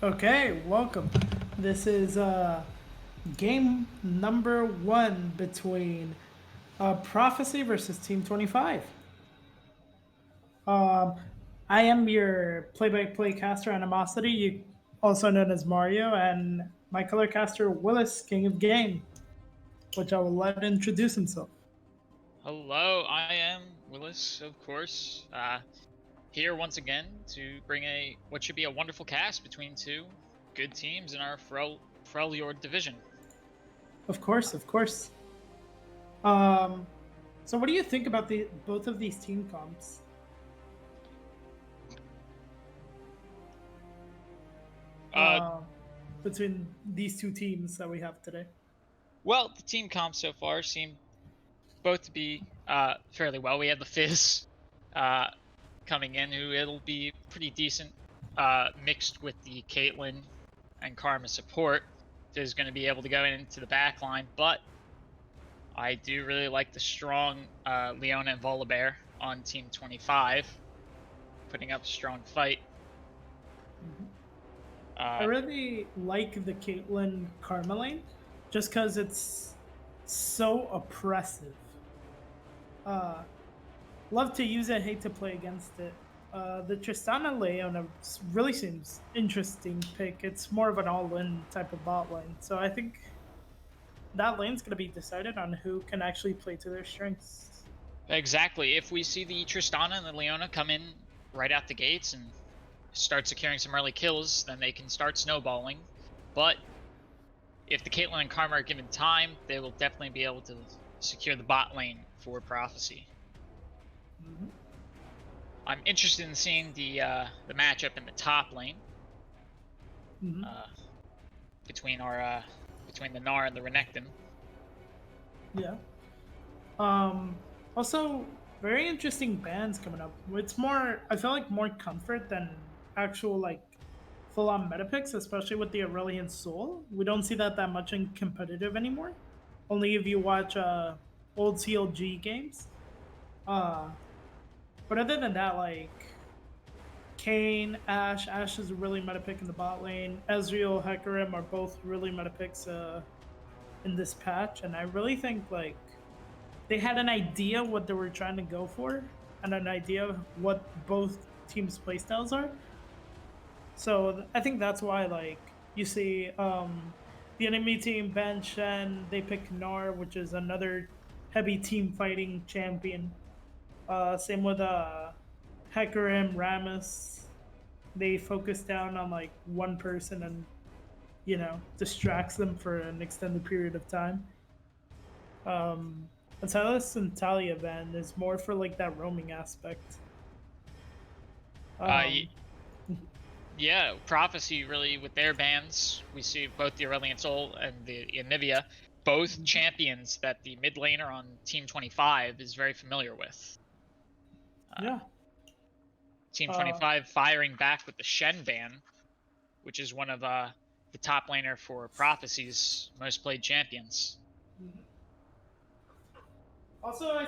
Okay, welcome. This is game number one between Prophecy versus Team 25. Um, I am your play-by-play caster Animosity, also known as Mario, and my color caster Willis, King of Game, which I will let introduce himself. Hello, I am Willis, of course. Here once again to bring what should be a wonderful cast between two good teams in our Freljord division. Of course, of course. Um, so, what do you think about the both of these team comps? Uh, Uh, between these two teams that we have today. well, the team comps so far seem both to be fairly well. We have the Fizz uh, coming in, who it'll be pretty decent, mixed with the Caitlyn and Karma support. Fizz going to be able to go into the back line, but I do really like the strong Leona and Volibear on Team 25, putting up a strong fight. I Uh, really like the Caitlyn Carmeline just because it's so oppressive. Uh, Love to use it, hate to play against it. The Tristana Leona really seems interesting pick. It's more of an all-in type of bot lane, so I think that lane's going to be decided on who can actually play to their strengths. exactly. If we see the Tristana and the Leona come in right out the gates and start securing some early kills, then they can start snowballing. But if the Caitlyn and Karma are given time, they will definitely be able to secure the bot lane for Prophecy. Mm-hmm. I'm interested in seeing the matchup in the top lane Mm-hmm. uh, between between the Gnar and the Renekton. Yeah. Um. Also, very interesting bands coming up. It's more. I feel like more comfort than actual like full-on meta picks, especially with the Aurelian Soul. We don't see that much in competitive anymore. Only if you watch old CLG games. Uh, but other than that, like Kane, Ash is a really meta pick in the bot lane. Ezreal, Hecarim are both really meta picks in this patch, and I really think like they had an idea what they were trying to go for and an idea of what both teams' playstyles are. So I think that's why like you see the enemy team bench and they pick Gnar, which is another heavy team fighting champion. Same with Hecarim, Rammus. They focus down on like one person and distracts them for an extended period of time. Silas and Talia Van is more for like that roaming aspect. Uh, Um, Yeah, Prophecy really with their bans, we see both the Aurelion Sol and the Anivia, both champions that the mid laner on Team 25 is very familiar with. Uh, yeah. Team Uh, 25 firing back with the Shen ban, which is one of the top laner for Prophecy's most played champions. Also,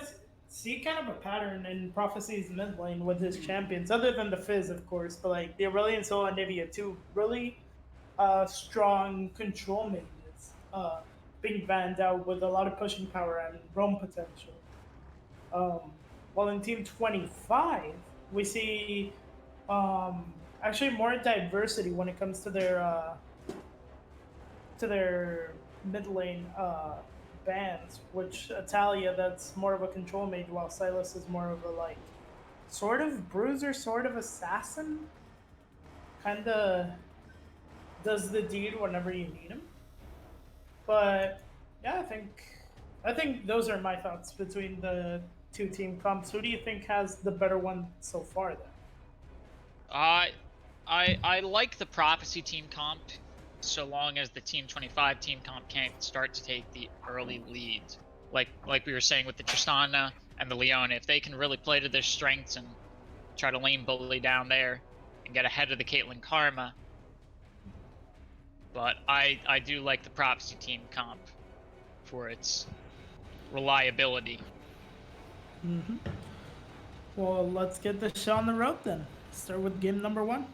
see kind of a pattern in Prophecy's mid lane with his champions, other than the Fizz, of course, but like the Aurelion Sol and Nivea, two really strong control mages being banned out with a lot of pushing power and roam potential. While in Team 25, we see actually more diversity when it comes to their mid lane bans, which Italia that's more of a control mage, while Silas is more of a like sort of bruiser, sort of assassin, kind of does the deed whenever you need him. But yeah, I think those are my thoughts between the two team comps. Who do you think has the better one so far? Then. I I like the Prophecy team comp so long as the Team 25 team comp can't start to take the early lead. Like we were saying with the Tristana and the Leona, if they can really play to their strengths and try to lane bully down there and get ahead of the Caitlyn Karma. But I do like the Prophecy team comp for its reliability. Well, let's get the show on the road then. Start with game number one.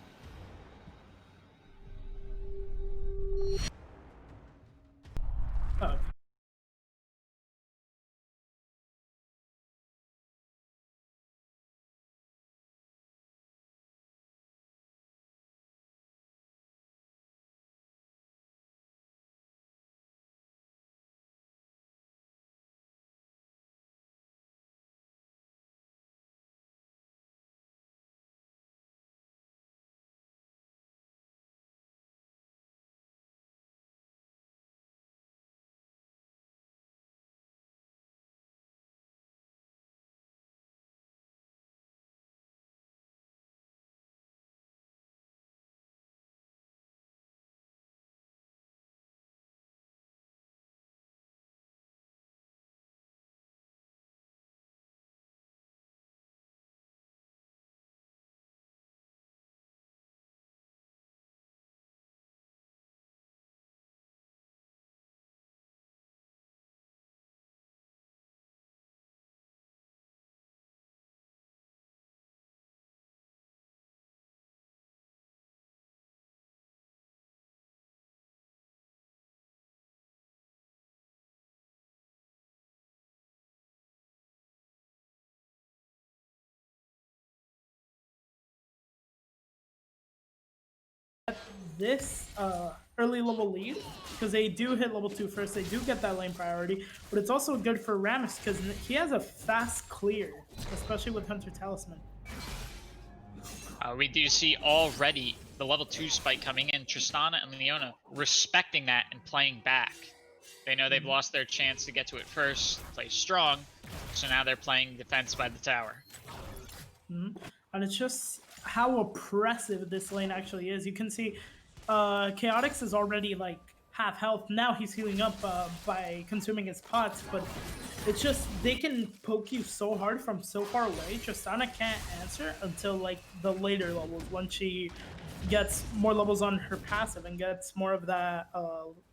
this early level lead because they do hit level 2 first. They do get that lane priority, but it's also good for Rammus because he has a fast clear, especially with Hunter Talisman. We do see already the level 2 spike coming in. Tristana and Leona respecting that and playing back. They know they've lost their chance to get to it first, play strong, so now they're playing defense by the tower. And it's just how oppressive this lane actually is. You can see Chaotix is already like half health. Now he's healing up by consuming his pots, but it's just they can poke you so hard from so far away. Tristana can't answer until like the later levels when she gets more levels on her passive and gets more of that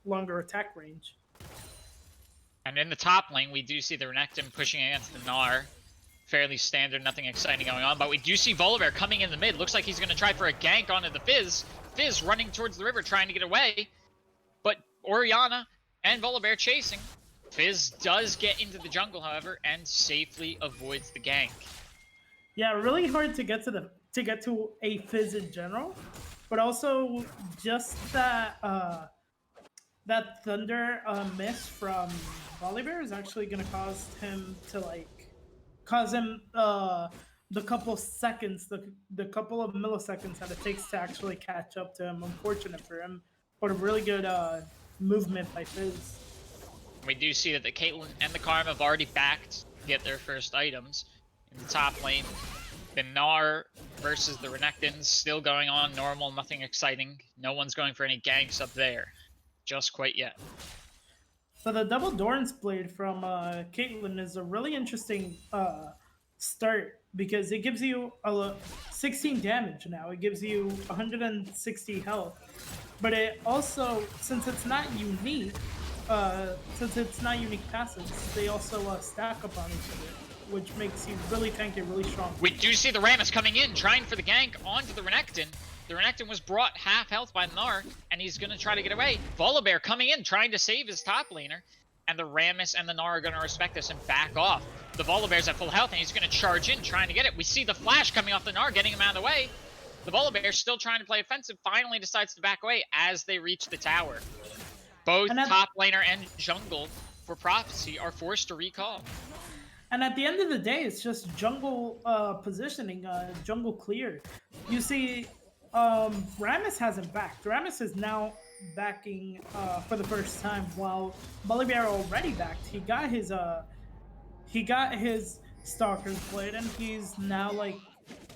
longer attack range. And in the top lane, we do see the Renekton pushing against the Gnar. Fairly standard, nothing exciting going on. But we do see Volibear coming in the mid. Looks like he's going to try for a gank onto the Fizz. Fizz running towards the river, trying to get away. But Orianna and Volibear chasing. Fizz does get into the jungle, however, and safely avoids the gank. Yeah, really hard to get to a Fizz in general, but also just that that Thunder miss from Volibear is actually going to cause him the couple seconds, the couple of milliseconds that it takes to actually catch up to him. Unfortunate for him, but a really good movement by Fizz. We do see that the Caitlyn and the Karma have already backed to get their first items. In the top lane, the Gnar versus the Renekton still going on normal, nothing exciting. No one's going for any ganks up there. Just quite yet. So the double Doran's Blade from Caitlyn is a really interesting start because it gives you 16 damage now. It gives you 160 health. But it also, since it's not unique passives, they also stack up on each other, which makes you really tanky, really strong. We do see the Rammus coming in, trying for the gank onto the Renekton. The Renekton was brought half health by Gnar, and he's going to try to get away. Volibear coming in, trying to save his top laner. And the Rammus and the Gnar are going to respect this and back off. The Volibear's at full health, and he's going to charge in, trying to get it. We see the flash coming off the Gnar, getting him out of the way. The Volibear, still trying to play offensive, finally decides to back away as they reach the tower. Both top laner and jungle for Prophecy are forced to recall. And at the end of the day, it's just jungle positioning, jungle clear. You see, Rammus hasn't backed. Rammus is now backing for the first time, while Volibear already backed. He got his Stalker's Blade, and he's now like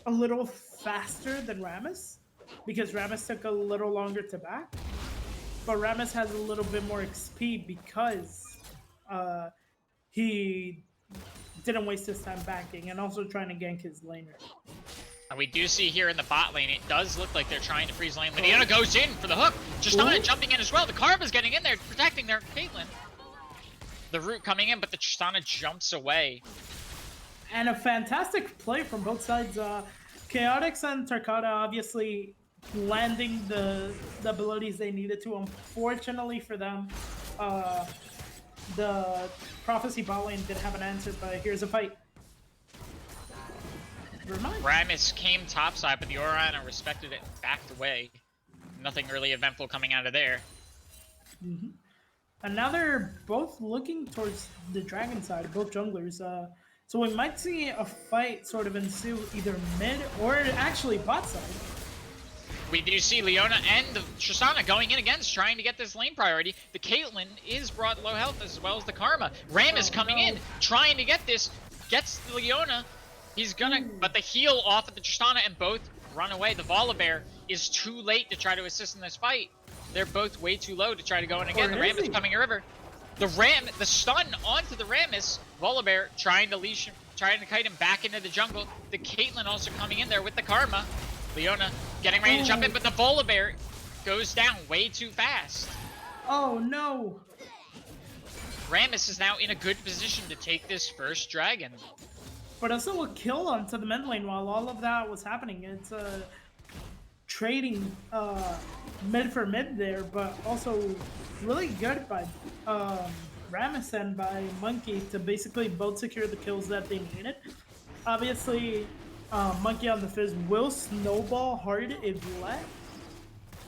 a little faster than Rammus because Rammus took a little longer to back. But Rammus has a little bit more XP because he didn't waste his time backing and also trying to gank his laner. And we do see here in the bot lane, it does look like they're trying to freeze lane. Leona goes in for the hook. Tristana jumping in as well. The Karma's getting in there, protecting their Caitlyn. The root coming in, but the Tristana jumps away. And a fantastic play from both sides. Chaotix and Tarkata obviously landing the abilities they needed to. Unfortunately for them, the Prophecy bot lane didn't have an answer, but here's a fight. Rammus came topside, but the Orianna respected it and backed away. Nothing really eventful coming out of there. And now they're both looking towards the dragon side, both junglers. So we might see a fight sort of ensue either mid or actually bot side. We do see Leona and the Tristana going in against, trying to get this lane priority. The Caitlyn is brought low health as well as the Karma. Rammus coming in, trying to get this, gets the Leona. He's gonna, but the heal off of the Tristana and both run away. The Volibear is too late to try to assist in this fight. They're both way too low to try to go in again. The Rammus coming in river. The stun onto the Rammus. Volibear trying to leash him, trying to kite him back into the jungle. The Caitlyn also coming in there with the Karma. Leona getting ready to jump in, but the Volibear goes down way too fast. Oh no! Rammus is now in a good position to take this first dragon. But also a kill onto the mid lane while all of that was happening. It's trading mid for mid there, but also really good by Rammus and by Monkey to basically both secure the kills that they needed. Obviously, Monkey on the Fizz will snowball hard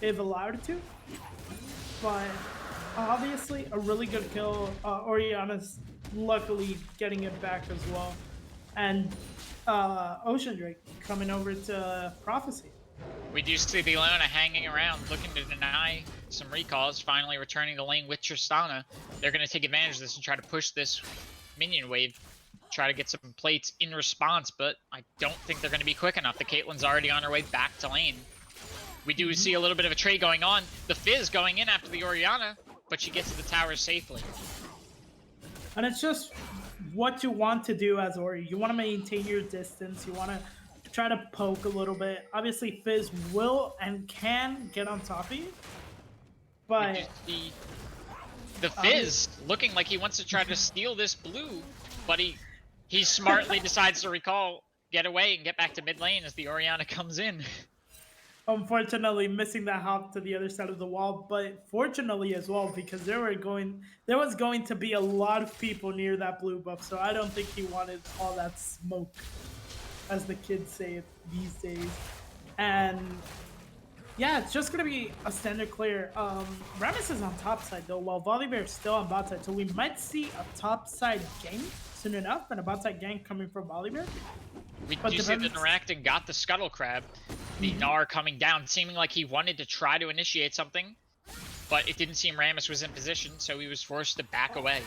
if allowed to. But obviously, a really good kill. Oriana's luckily getting it back as well. And Ocean Drake coming over to Prophecy. We do see the Leona hanging around, looking to deny some recalls, finally returning the lane with Tristana. They're going to take advantage of this and try to push this minion wave, try to get some plates in response, but I don't think they're going to be quick enough. The Caitlyn's already on her way back to lane. We do see a little bit of a trade going on. The Fizz going in after the Oriana, but she gets to the tower safely. And it's just what you want to do as Ori. You want to maintain your distance. You want to try to poke a little bit. Obviously, Fizz will and can get on top of you. But the Fizz looking like he wants to try to steal this blue, but he smartly decides to recall, get away, and get back to mid lane as the Oriana comes in. Unfortunately, missing that hop to the other side of the wall, but fortunately as well, because there was going to be a lot of people near that blue buff, so I don't think he wanted all that smoke, as the kids say it these days. And yeah, it's just gonna be a standard clear. Rammus is on top side though, while Volibear is still on bot side, so we might see a top side gank soon enough, and a bot side gank coming from Volibear. We do see the Narakton got the Scuttle Crab. The Gnar coming down, seeming like he wanted to try to initiate something, but it didn't seem Rammus was in position, so he was forced to back away.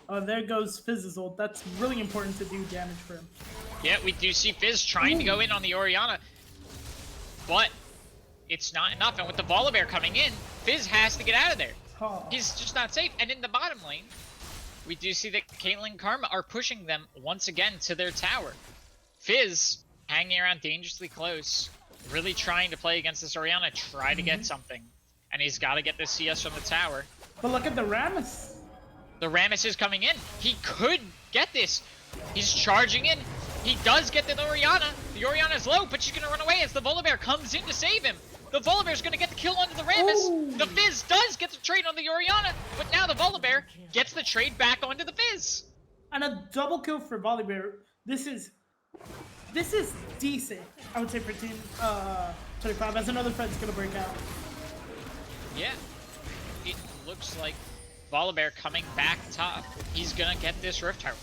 Oh, there goes Fizz's ult. That's really important to do damage for him. Yeah, we do see Fizz trying to go in on the Oriana, but it's not enough. And with the Volibear coming in, Fizz has to get out of there. Oh. He's just not safe. And in the bottom lane, we do see that Caitlyn and Karma are pushing them once again to their tower. Fizz hanging around dangerously close, really trying to play against this Oriana, try to get something. And he's got to get this CS from the tower. But look at the Rammus. The Rammus is coming in. He could get this. He's charging in. He does get the Oriana. The Oriana's low, but she's going to run away as the Volibear comes in to save him. The Volibear's going to get the kill onto the Rammus. Ooh. The Fizz does get the trade on the Oriana, but now the Volibear gets the trade back onto the Fizz. And a double kill for Volibear. This is decent, I would say, for Team 25, as another friend's going to break out. Yeah, it looks like Volibear coming back top. He's going to get this Rift Herald.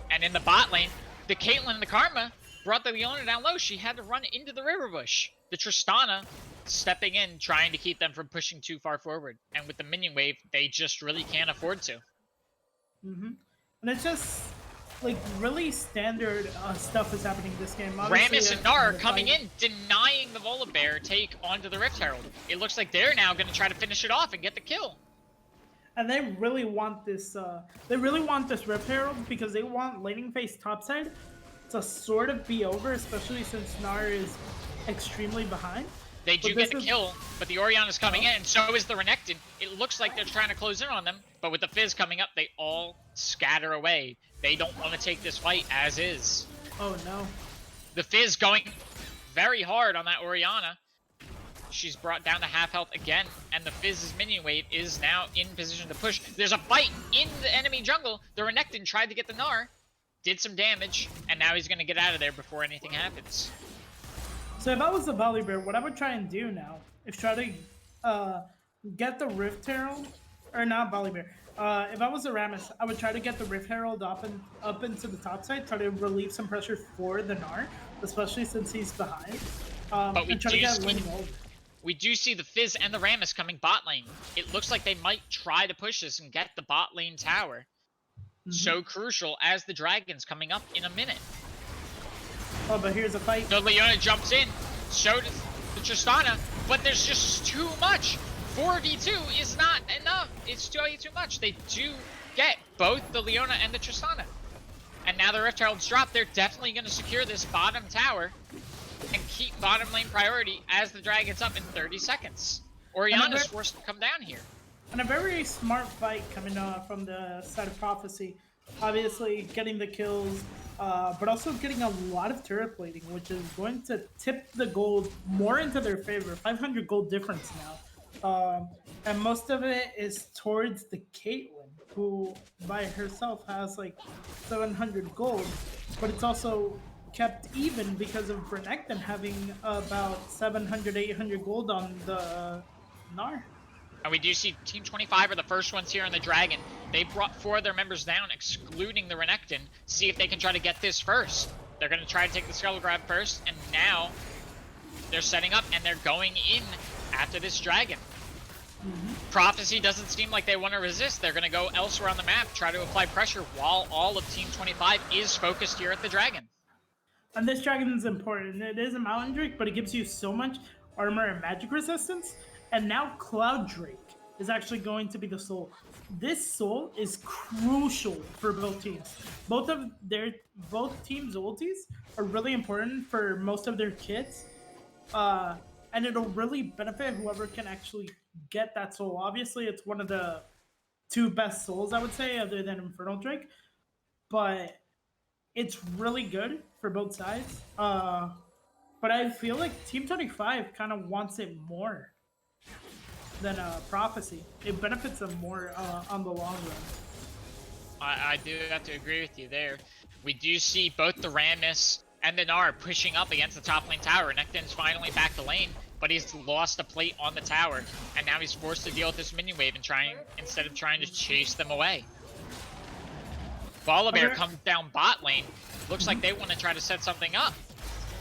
And in the bot lane, the Caitlyn and the Karma brought the Leona down low. She had to run into the river bush. The Tristana stepping in, trying to keep them from pushing too far forward. And with the minion wave, they just really can't afford to. And it's just, like, really standard stuff is happening this game. Obviously, Rammus and Gnar coming in, denying the Volibear take onto the Rift Herald. It looks like they're now going to try to finish it off and get the kill. And they really want this. They really want this Rift Herald because they want laning phase topside to sort of be over, especially since Gnar is extremely behind. They do get the kill, but the Oriana's coming in, and so is the Renekton. It looks like they're trying to close in on them, but with the Fizz coming up, they all scatter away. They don't want to take this fight as is. Oh no. The Fizz going very hard on that Oriana. She's brought down to half health again, and the Fizz's minion wave is now in position to push. There's a fight in the enemy jungle. The Renekton tried to get the Gnar, did some damage, and now he's going to get out of there before anything happens. So if I was the Volibear, what I would try and do now is try to get the Rift Herald, or not Volibear. If I was a Rammus, I would try to get the Rift Herald up into the top side, try to relieve some pressure for the Gnar, especially since he's behind, but and try to get laning over. We do see the Fizz and the Rammus coming bot lane. It looks like they might try to push this and get the bot lane tower. So crucial as the Dragon's coming up in a minute. Oh, but here's a fight. The Leona jumps in, so does the Tristana, but there's just too much. 4v2 is not enough. It's too much. They do get both the Leona and the Tristana. And now the Rift Herald's dropped. They're definitely going to secure this bottom tower and keep bottom lane priority as the Dragon's up in 30 seconds. Oriana's forced to come down here. And a very smart fight coming from the side of Prophecy. Obviously, getting the kills, but also getting a lot of turret plating, which is going to tip the gold more into their favor. 500 gold difference now. And most of it is towards the Caitlyn, who by herself has like 700 gold, but it's also kept even because of Renekton having about 700, 800 gold on the Gnar. And we do see Team 25 are the first ones here on the Dragon. They brought 4 of their members down, excluding the Renekton. See if they can try to get this first. They're going to try to take the Scuttle Grab first, and now they're setting up, and they're going in after this Dragon. Prophecy doesn't seem like they want to resist. They're going to go elsewhere on the map, try to apply pressure, while all of Team 25 is focused here at the Dragon. And this dragon is important. It is a mountain drake, but it gives you so much armor and magic resistance. And now Cloud Drake is actually going to be the soul. This soul is crucial for both teams. Both teams' ultis are really important for most of their kits. And it'll really benefit whoever can actually get that soul. Obviously, it's one of the 2 best souls, I would say, other than Infernal Drake. But it's really good for both sides. But I feel like Team 25 kind of wants it more than Prophecy. It benefits them more on the long run. I do have to agree with you there. We do see both the Rammus and the Gnar pushing up against the top lane tower. Necton's finally back to lane, but he's lost a plate on the tower, and now he's forced to deal with this minion wave instead of trying to chase them away. Volibear comes down bot lane. Looks like they want to try to set something up.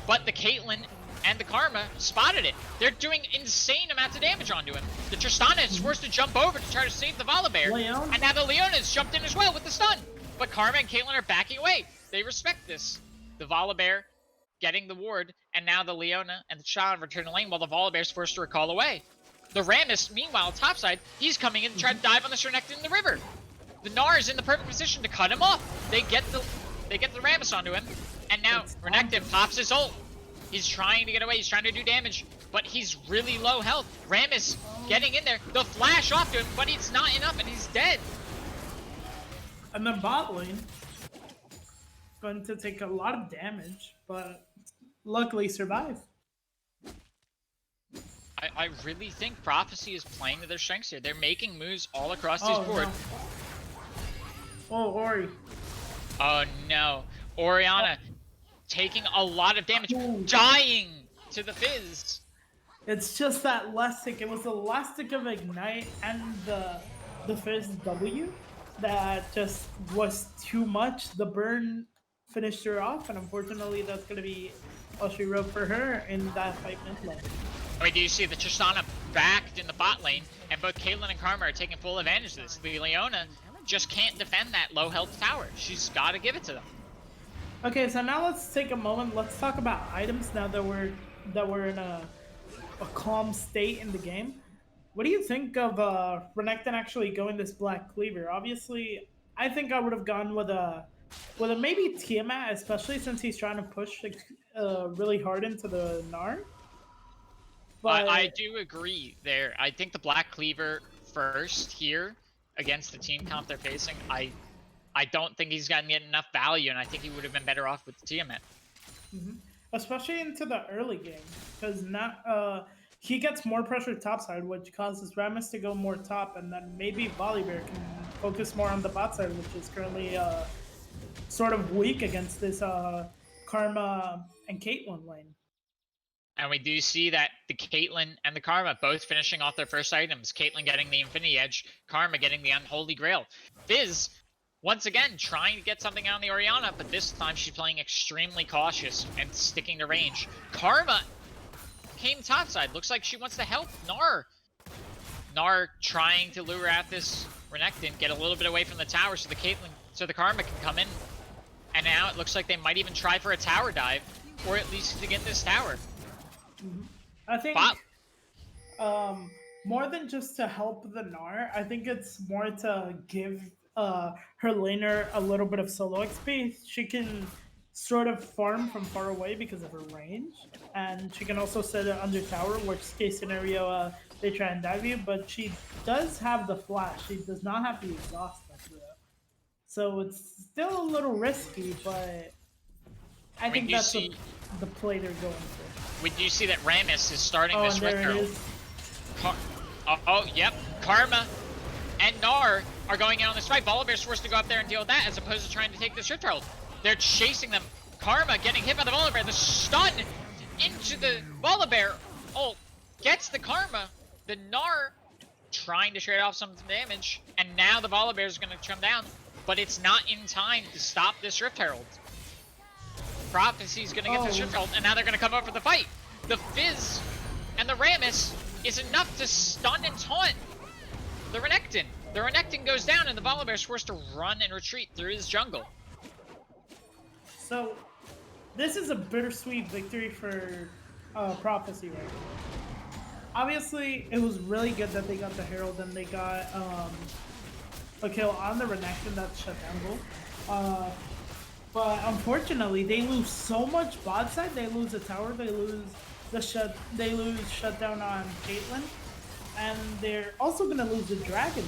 But the Caitlyn and the Karma spotted it. They're doing insane amounts of damage onto him. The Tristana is forced to jump over to try to save the Volibear. And now the Leona's jumped in as well with the stun. But Karma and Caitlyn are backing away. They respect this. The Volibear getting the ward, and now the Leona and the Tristana return to lane while the Volibear's forced to recall away. The Rammus, meanwhile, topside, he's coming in to try to dive on the Renekton in the river. The Gnar is in the perfect position to cut him off. They get the Rammus onto him, and now Renekton pops his ult. He's trying to get away, he's trying to do damage, but he's really low health. Rammus getting in there, they'll flash off to him, but it's not enough, and he's dead. And then bot lane going to take a lot of damage, but luckily survive. I really think Prophecy is playing to their strengths here. They're making moves all across this board. No. Oh, Ori. Oh no. Orianna taking a lot of damage, dying to the Fizz. It's just that last tick. It was the last tick of Ignite and the Fizz W that just was too much. The burn finished her off, and unfortunately that's going to be all she wrote for her in that fight mid lane. We do see the Tristana backed in the bot lane, and both Caitlyn and Karma are taking full advantage of this. The Leona just can't defend that low health tower. She's got to give it to them. Okay, so now let's take a moment. Let's talk about items now that we're in a calm state in the game. What do you think of Renekton actually going this Black Cleaver? Obviously, I think I would have gone with a maybe Tiamat, especially since he's trying to push really hard into the Gnar. But I do agree there. I think the Black Cleaver first here against the team comp they're facing, I don't think he's going to get enough value, and I think he would have been better off with Tiamat. Especially into the early game, because he gets more pressure topside, which causes Rammus to go more top, and then maybe Volibear can focus more on the bot side, which is currently sort of weak against this Karma and Caitlyn lane. And we do see that the Caitlyn and the Karma both finishing off their first items. Caitlyn getting the Infinity Edge, Karma getting the Unholy Grail. Fizz, once again, trying to get something out on the Orianna, but this time she's playing extremely cautious and sticking to range. Karma came topside. Looks like she wants to help Gnar. Gnar trying to lure out this Renekton, get a little bit away from the tower so the Karma can come in. And now it looks like they might even try for a tower dive, or at least to get this tower. I think more than just to help the Gnar, I think it's more to give her laner a little bit of solo XP. She can sort of farm from far away because of her range, and she can also set it under tower, worst case scenario they try and dive you, but she does have the flash. She does not have the exhaust after that. So it's still a little risky, but I think that's the play they're going for. We do see that Rammus is starting this and there it Rift is. Yep. Karma and Gnar are going out on this fight. Volibear's forced to go up there and deal with that as opposed to trying to take this Rift Herald. They're chasing them. Karma getting hit by the Volibear. The stun into the Volibear. Oh, gets the Karma. The Gnar trying to trade off some damage. And now the Volibear is going to come down. But it's not in time to stop this Rift Herald. Prophecy's going to get this Rift Herald. And now they're going to come up for the fight. The Fizz and the Rammus is enough to stun and taunt the Renekton. The Renekton goes down and the Volibear is forced to run and retreat through his jungle. So, this is a bittersweet victory for Prophecy right now. Obviously, it was really good that they got the Herald and they got a kill on the Renekton that shut down goal. But unfortunately, they lose so much bot side. They lose the tower. They lose shutdown on Caitlyn, and they're also gonna lose the dragon.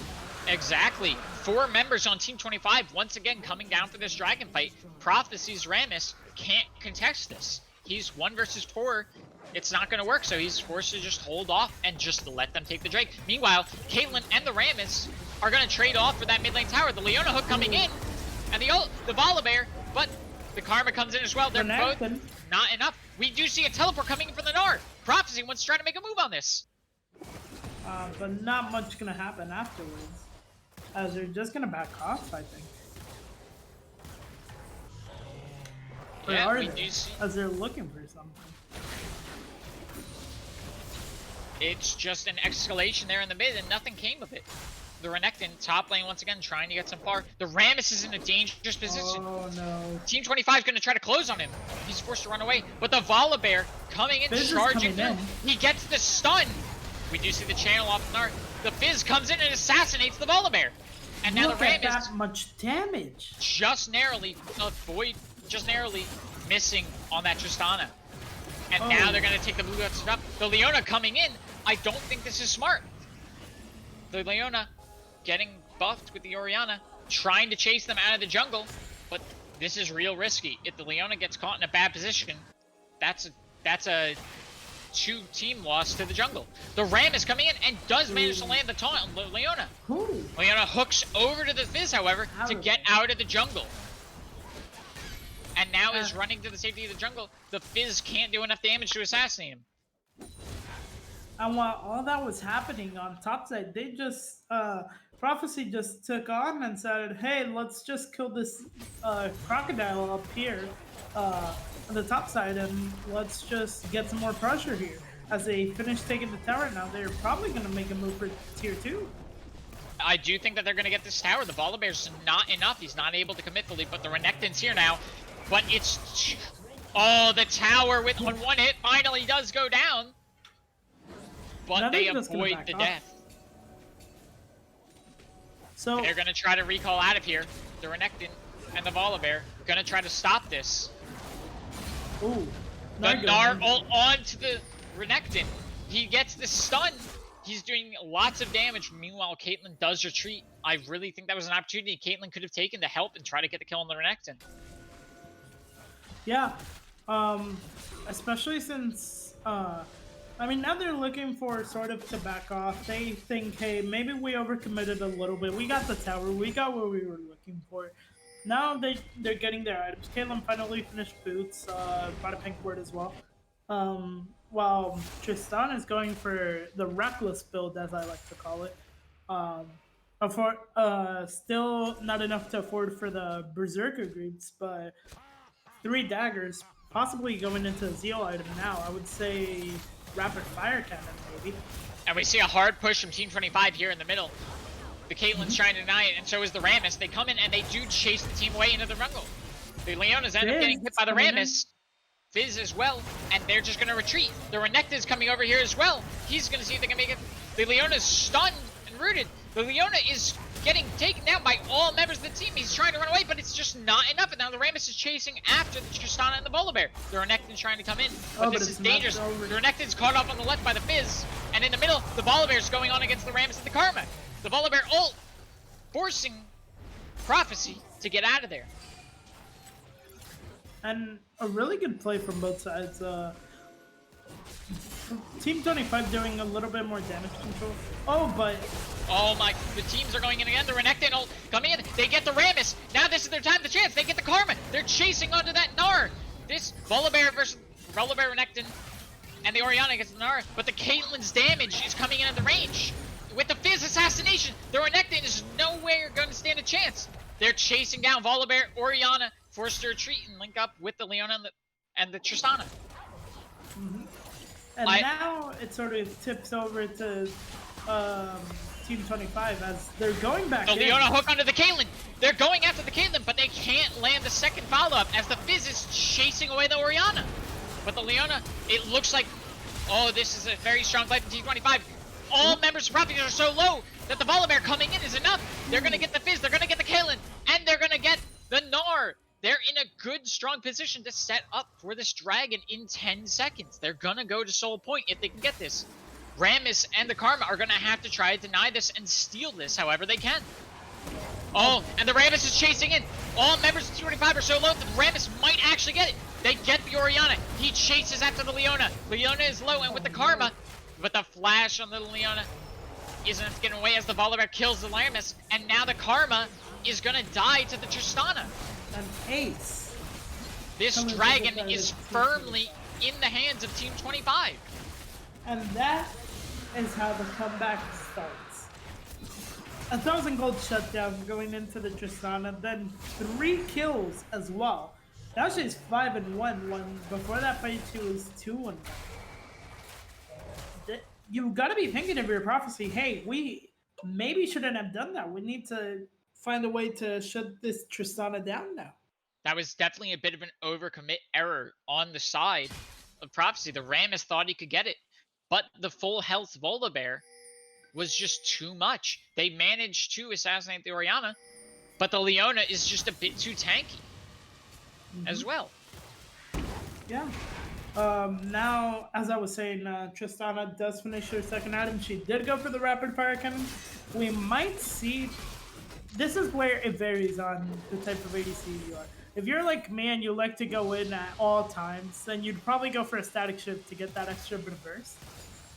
Exactly. 4 members on Team 25 once again coming down for this dragon fight. Prophecy's Rammus can't contest this. He's 1 versus 4. It's not going to work, so he's forced to just hold off and just let them take the Drake. Meanwhile, Caitlyn and the Rammus are going to trade off for that mid lane tower. The Leona hook coming in, and the Volibear, but the Karma comes in as well. They're both not enough. We do see a teleport coming in from the Gnar. Prophecy wants to try to make a move on this. But not much going to happen afterwards, as they're just going to back off, I think. Yeah, we do see. As they're looking for something. It's just an escalation there in the mid, and nothing came of it. The Renekton, top lane once again, trying to get some far. The Rammus is in a dangerous position. Oh, no. Team 25 is going to try to close on him. He's forced to run away. But the Volibear coming in, charging through. He gets the stun. We do see the channel off the Gnar. The Fizz comes in and assassinates the Volibear. And now the Rammus that much damage. Just narrowly missing on that Tristana. And now they're going to take the blue guts up. The Leona coming in. I don't think this is smart. The Leona getting buffed with the Orianna, trying to chase them out of the jungle, but this is real risky. If the Leona gets caught in a bad position, that's a 2-team loss to the jungle. The Ram is coming in and does manage to land the taunt on Leona. Leona hooks over to the Fizz, however, to get out of the jungle. And now is running to the safety of the jungle. The Fizz can't do enough damage to assassinate him. And while all that was happening on topside, they just Prophecy just took on and said, "Hey, let's just kill this crocodile up here on the top side, and let's just get some more pressure here." As they finish taking the tower, now they're probably going to make a move for tier 2. I do think that they're going to get this tower. The Volibear's not enough. He's not able to commit the lead, but the Renekton's here now. But it's... Oh, the tower with on 1 hit finally does go down. But they avoid the death. So they're going to try to recall out of here. The Renekton and the Volibear going to try to stop this. Ooh. The Gnar ult onto the Renekton. He gets the stun. He's doing lots of damage. Meanwhile, Caitlyn does retreat. I really think that was an opportunity Caitlyn could have taken to help and try to get the kill on the Renekton. Yeah. Especially since... I mean, now they're looking for sort of to back off. They think, hey, maybe we overcommitted a little bit. We got the tower. We got what we were looking for. Now they're getting their items. Caitlyn finally finished boots. Got a pink word as well. While Tristan is going for the reckless build, as I like to call it. Still not enough to afford for the Berserker groups, but 3 daggers, possibly going into a Zeal item now. I would say rapid fire cannon, maybe. And we see a hard push from Team 25 here in the middle. The Caitlyn's trying to deny it, and so is the Rammus. They come in and they do chase the team away into the jungle. The Leonas end up getting hit by the Rammus. Fizz as well, and they're just going to retreat. The Renekton's coming over here as well. He's going to see if they can make it. The Leona's stunned and rooted. The Leona is getting taken down by all members of the team. He's trying to run away, but it's just not enough. And now the Rammus is chasing after the Tristana and the Volibear. The Renekton's trying to come in, but this is dangerous. The Renekton's caught off on the left by the Fizz, and in the middle, the Volibear's going on against the Rammus and the Karma. The Volibear ult, forcing Prophecy to get out of there. And a really good play from both sides. Team 25 doing a little bit more damage control. Oh, but... Oh my, the teams are going in again. The Renekton ult coming in. They get the Rammus. Now this is their time, the chance. They get the Karma. They're chasing onto that Gnar. this. Volibear versus Volibear, Renekton, and the Orianna gets the Nara, but the Caitlyn's damage is coming in at the range. With the Fizz assassination, the Renekton is nowhere going to stand a chance. They're chasing down Volibear. Orianna forced to retreat and link up with the Leona and the Tristana. And now it sort of tips over to Team 25 as they're going back The in. Leona hook onto the Caitlyn. They're going after the Caitlyn, but they can't land the second follow-up as the Fizz is chasing away the Orianna. But the Leona, it looks like, oh, this is a very strong fight from Team 25. All members of Prophecy are so low that the Volibear coming in is enough. They're going to get the Fizz, they're going to get the Caitlyn, and they're going to get the Gnar. They're in a good, strong position to set up for this dragon in 10 seconds. They're going to go to Soul Point if they can get this. Rammus and the Karma are going to have to try to deny this and steal this however they can. Oh, and the Rammus is chasing in. All members of T25 are so low that the Rammus might actually get it. They get the Orianna. He chases after the Leona. Leona is low, and with the Karma, but the flash on the Leona isn't getting away as the Volibear kills the Rammus, and now the Karma is going to die to the Tristana. An ace. This dragon is firmly in the hands of Team 25. And that is how the comeback starts. 1,000 gold shutdown going into the Tristana, then 3 kills as well. Now she's 5-1. When before that fight she was 2-1. You've got to be thinking of your Prophecy. Hey, we maybe shouldn't have done that. We need to find a way to shut this Tristana down now. That was definitely a bit of an overcommit error on the side of Prophecy. The Rammus thought he could get it, but the full health Volibear was just too much. They managed to assassinate the Orianna, but the Leona is just a bit too tanky as well. Yeah. Now, as I was saying, Tristana does finish her second item. She did go for the rapid fire cannon. We might see. This is where it varies on the type of ADC you are. If you're like me and you like to go in at all times, then you'd probably go for a static shift to get that extra bit of burst.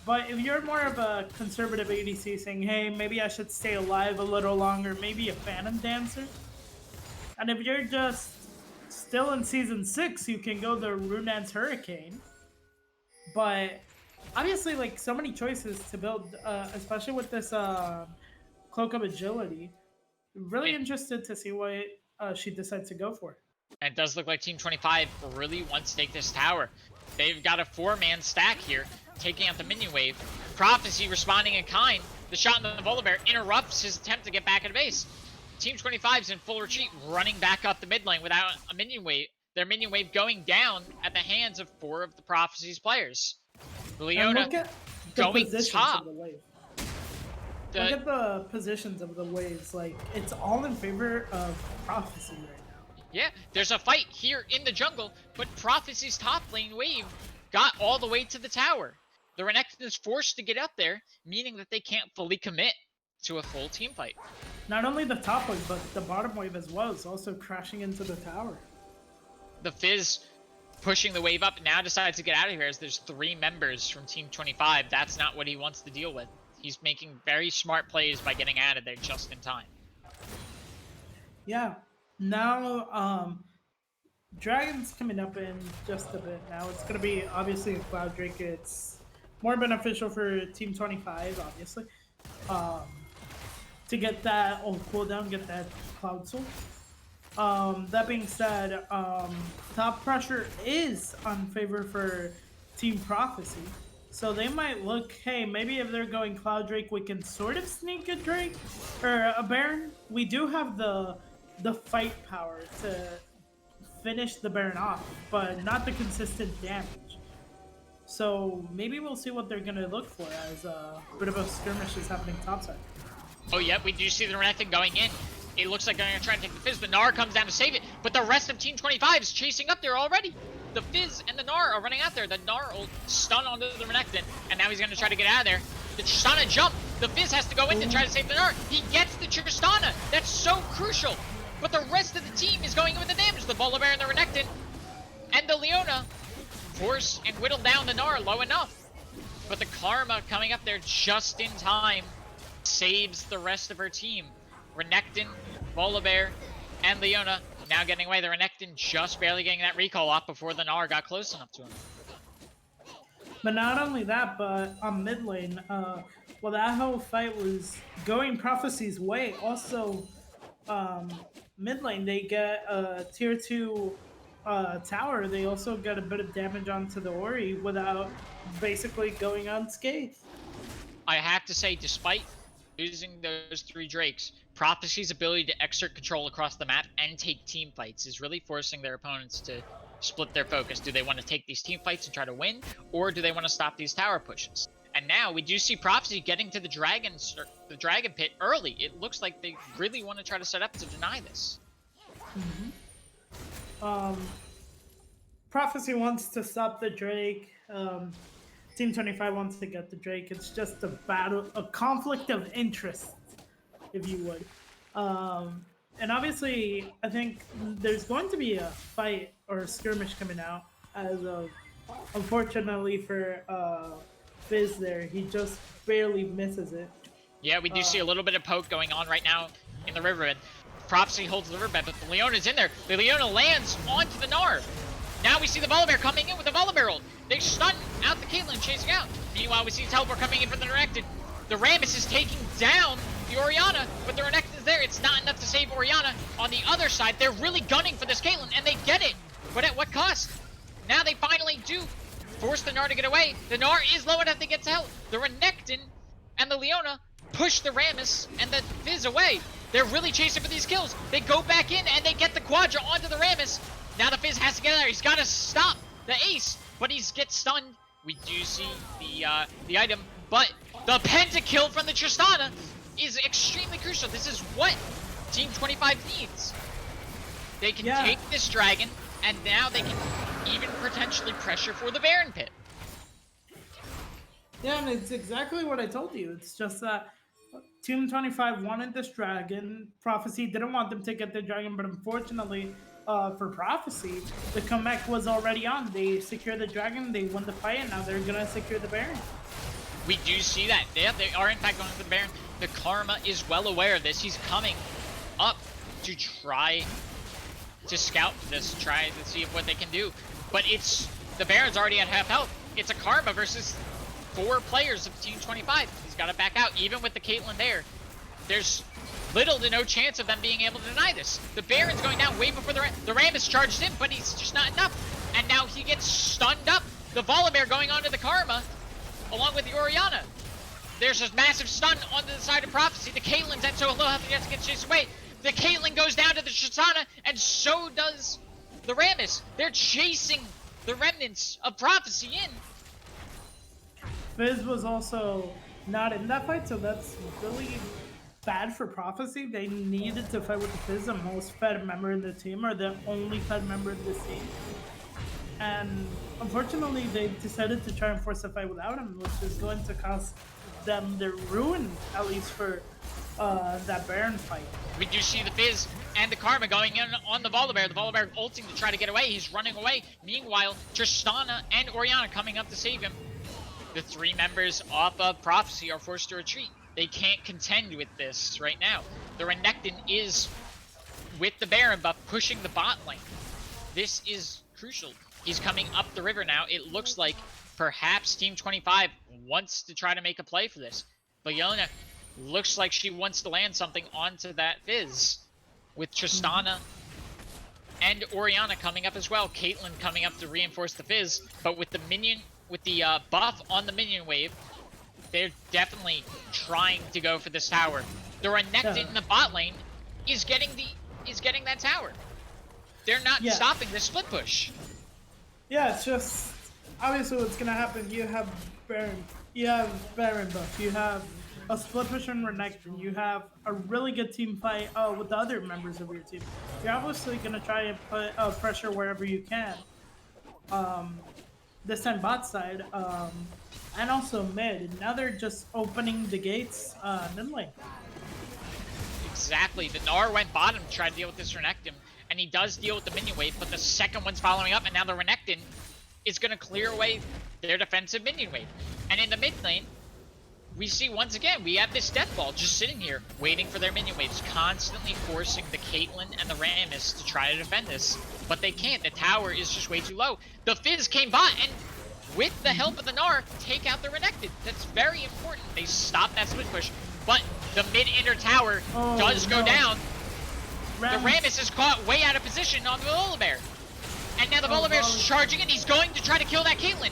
But if you're more of a conservative ADC saying, hey, maybe I should stay alive a little longer, maybe a Phantom Dancer. And if you're just still in Season 6, you can go the Runaan's Hurricane. But obviously, like, so many choices to build, especially with this Cloak of Agility. Really interested to see what she decides to go for. And it does look like Team 25 really wants to take this tower. They've got a 4-man stack here, taking out the minion wave. Prophecy responding in kind. The shot in the Volibear interrupts his attempt to get back at base. Team 25 is in full retreat, running back up the mid lane without a minion wave. Their minion wave going down at the hands of 4 of the Prophecy's players. Leona going top. Look at the positions of the waves. Like, it's all in favor of Prophecy right now. Yeah, there's a fight here in the jungle, but Prophecy's top lane wave got all the way to the tower. The Renekton is forced to get up there, meaning that they can't fully commit to a full team fight. Not only the top wave, but the bottom wave as well is also crashing into the tower. The Fizz pushing the wave up now decides to get out of here as there's 3 members from Team 25. That's not what he wants to deal with. He's making very smart plays by getting out of there just in time. Yeah. Now, Dragon's coming up in just a bit now. It's going to be, obviously, a Cloud Drake. It's more beneficial for Team 25, obviously. To get that cooldown, get that Cloud Soul. That being said, top pressure is on favor for Team Prophecy. So they might look, hey, maybe if they're going Cloud Drake, we can sort of sneak a Drake or a Baron. We do have the fight power to finish the Baron off, but not the consistent damage. So maybe we'll see what they're gonna look for as a bit of a skirmish is happening topside. Oh yeah, we do see the Renekton going in. It looks like they're gonna try to take the Fizz. The Gnar comes down to save it, but the rest of Team 25 is chasing up there already. The Fizz and the Gnar are running out there. The Gnar will stun onto the Renekton, and now he's gonna try to get out of there. The Tristana jump. The Fizz has to go in to try to save the Gnar. He gets the Tristana. That's so crucial. But the rest of the team is going in with the damage. The Volibear and the Renekton and the Leona force and whittle down the Gnar low enough. But the Karma coming up there just in time saves the rest of her team. Renekton, Volibear, and Leona Now getting away, the Renekton just barely getting that recall off before the Gnar got close enough to him. But not only that, but on mid lane, well, that whole fight was going Prophecy's way. Also, um, mid lane, they get a tier 2 tower. They also get a bit of damage onto the Ori without basically going unscathed. I have to say, despite losing those 3 Drakes, Prophecy's ability to exert control across the map and take team fights is really forcing their opponents to split their focus. Do they want to take these team fights and try to win, or do they want to stop these tower pushes? And now we do see Prophecy getting to the dragon pit early. It looks like they really want to try to set up to deny this. Prophecy wants to stop the Drake. Team 25 wants to get the Drake. It's just a battle, a conflict of interest, if you would. And obviously, I think there's going to be a fight or a skirmish coming out. As of, unfortunately for Fizz, there he just barely misses it. Yeah, we do see a little bit of poke going on right now in the riverbed. Prophecy holds the riverbed, but the Leona's in there. The Leona lands onto the Gnar. Now we see the Volibear coming in with the Volibear ult. They stun out the Caitlyn chasing out. Meanwhile, we see Teleport coming in from the Renekton. The Rammus is taking down the Orianna, but the Renekton's there. It's not enough to save Orianna. On the other side, they're really gunning for this Caitlyn, and they get it. But at what cost? Now they finally do force the Gnar to get away. The Gnar is low enough to get to help. The Renekton and the Leona push the Rammus and the Fizz away. They're really chasing for these kills. They go back in, and they get the Quadra onto the Rammus. Now the Fizz has to get there. He's got to stop the Ace, but he gets stunned. We do see the item, but the pentakill from the Tristana is extremely crucial. This is what Team 25 needs. They can take this dragon, and now they can even potentially pressure for the Baron pit. Yeah, and it's exactly what I told you. It's just that Team 25 wanted this dragon. Prophecy didn't want them to get the dragon, but unfortunately, for Prophecy, the comeback was already on. They secure the dragon, they won the fight, and now they're gonna secure the Baron. We do see that. Yeah, they are in fact going for the Baron. The Karma is well aware of this. He's coming up to try to scout this, try to see what they can do. But it's the Baron's already at half health. It's a Karma versus 4 players of Team 25. He's got to back out, even with the Caitlyn there. There's little to no chance of them being able to deny this. The Baron's going down way before the Ram is charged in, but he's just not enough. And now he gets stunned up. The Volibear going onto the Karma, along with the Orianna. There's a massive stun onto the side of Prophecy. The Caitlyn's at so low health, he has to get chased away. The Caitlyn goes down to the Tristana, and so does the Rammus. They're chasing the remnants of Prophecy in. Fizz was also not in that fight, so that's really bad for Prophecy. They needed to fight with the Fizz, the most fed member in the team, or the only fed member in the team. And unfortunately, they decided to try and force a fight without him, which is going to cost them their ruin, at least for that Baron fight. We do see the Fizz and the Karma going in on the Volibear. The Volibear ulting to try to get away. He's running away. Meanwhile, Tristana and Orianna coming up to save him. The 3 members off of Prophecy are forced to retreat. They can't contend with this right now. The Renekton is with the Baron buff pushing the bot lane. This is crucial. He's coming up the river now. It looks like perhaps Team 25 wants to try to make a play for this. Leona looks like she wants to land something onto that Fizz. With Tristana and Orianna coming up as well. Caitlyn coming up to reinforce the Fizz. But with the minion, with the buff on the minion wave, they're definitely trying to go for this tower. The Renekton in the bot lane is getting that tower. They're not stopping the split push. Yeah, it's just obviously what's gonna happen. You have Baron buff. You have a split push on Renekton. You have a really good team fight with the other members of your team. You're obviously gonna try and put pressure wherever you can. This time bot side, and also mid. Now they're just opening the gates mid lane. Exactly. The Gnar went bottom to try to deal with this Renekton, and he does deal with the minion wave, but the second one's following up, and now the Renekton is going to clear away their defensive minion wave. And in the mid lane, we see once again, we have this death ball just sitting here, waiting for their minion waves, constantly forcing the Caitlyn and the Rammus to try to defend this. But they can't. The tower is just way too low. The Fizz came by, and with the help of the Gnar, take out the Renekton. That's very important. They stop that split push, but the mid-inner tower does go down. The Rammus is caught way out of position on the Volibear. And now the Volibear's charging in. He's going to try to kill that Caitlyn.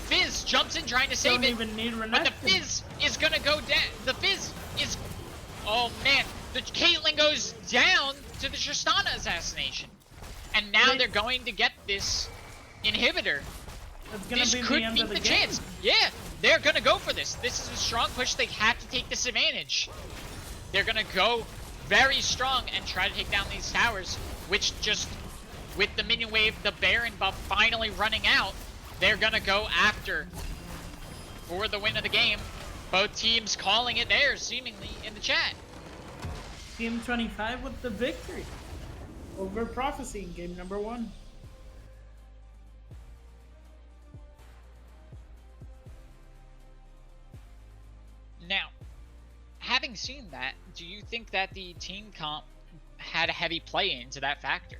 Fizz jumps in trying to save it, but the Fizz is gonna go down. The Fizz is, oh man, the Caitlyn goes down to the Tristana assassination, and now they're going to get this inhibitor. This could be the chance. Yeah, they're gonna go for this. This is a strong push. They have to take this advantage. They're gonna go very strong and try to take down these towers, which just, with the minion wave, the Baron buff finally running out, they're gonna go after for the win of the game. Both teams calling it theirs, seemingly, in the chat. Team 25 with the victory over Prophecy in game number 1. Now, having seen that, do you think that the team comp had a heavy play into that factor?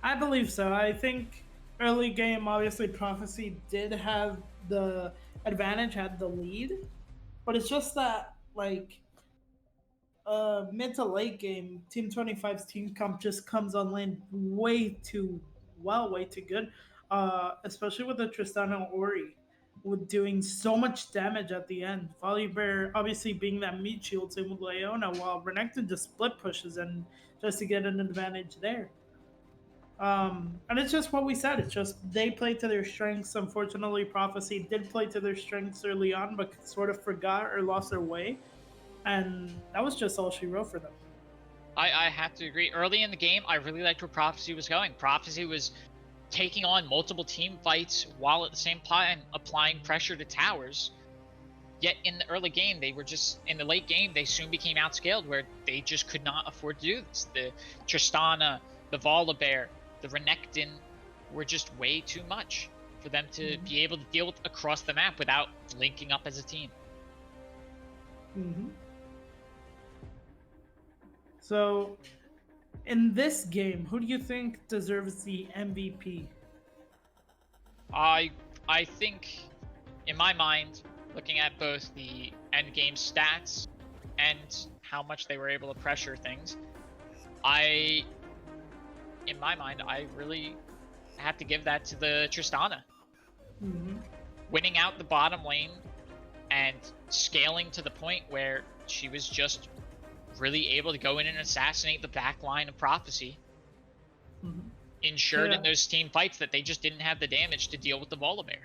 I believe so. I think early game, obviously, Prophecy did have the advantage, had the lead, but it's just that, like, mid to late game, Team 25's team comp just comes on lane way too well, way too good, especially with the Tristana Ori, with doing so much damage at the end. Volibear obviously being that meat shield, same with Leona, while Renekton just split pushes and just to get an advantage there. And it's just what we said. It's just they played to their strengths. Unfortunately, Prophecy did play to their strengths early on, but sort of forgot or lost their way. And that was just all she wrote for them. I have to agree. Early in the game, I really liked where Prophecy was going. Prophecy was taking on multiple team fights while at the same time applying pressure to towers. Yet in the early game, they were just, in the late game, they soon became outscaled where they just could not afford to do this. The Tristana, the Volibear, the Renekton were just way too much for them to be able to deal with across the map without linking up as a team. So, in this game, who do you think deserves the MVP? I think, in my mind, looking at both the end game stats and how much they were able to pressure things, in my mind, I really have to give that to the Tristana. Winning out the bottom lane and scaling to the point where she was just really able to go in and assassinate the back line of Prophecy. Ensured in those team fights that they just didn't have the damage to deal with the Volibear.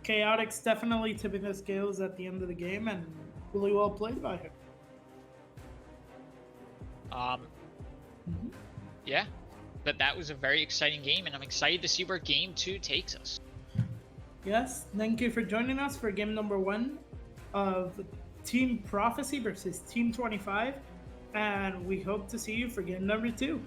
Chaotix definitely tipping the scales at the end of the game, and really well played by her. Yeah. But that was a very exciting game, and I'm excited to see where Game 2 takes us. Yes, thank you for joining us for game number 1 of Team Prophecy versus Team 25, and we hope to see you for game number 2.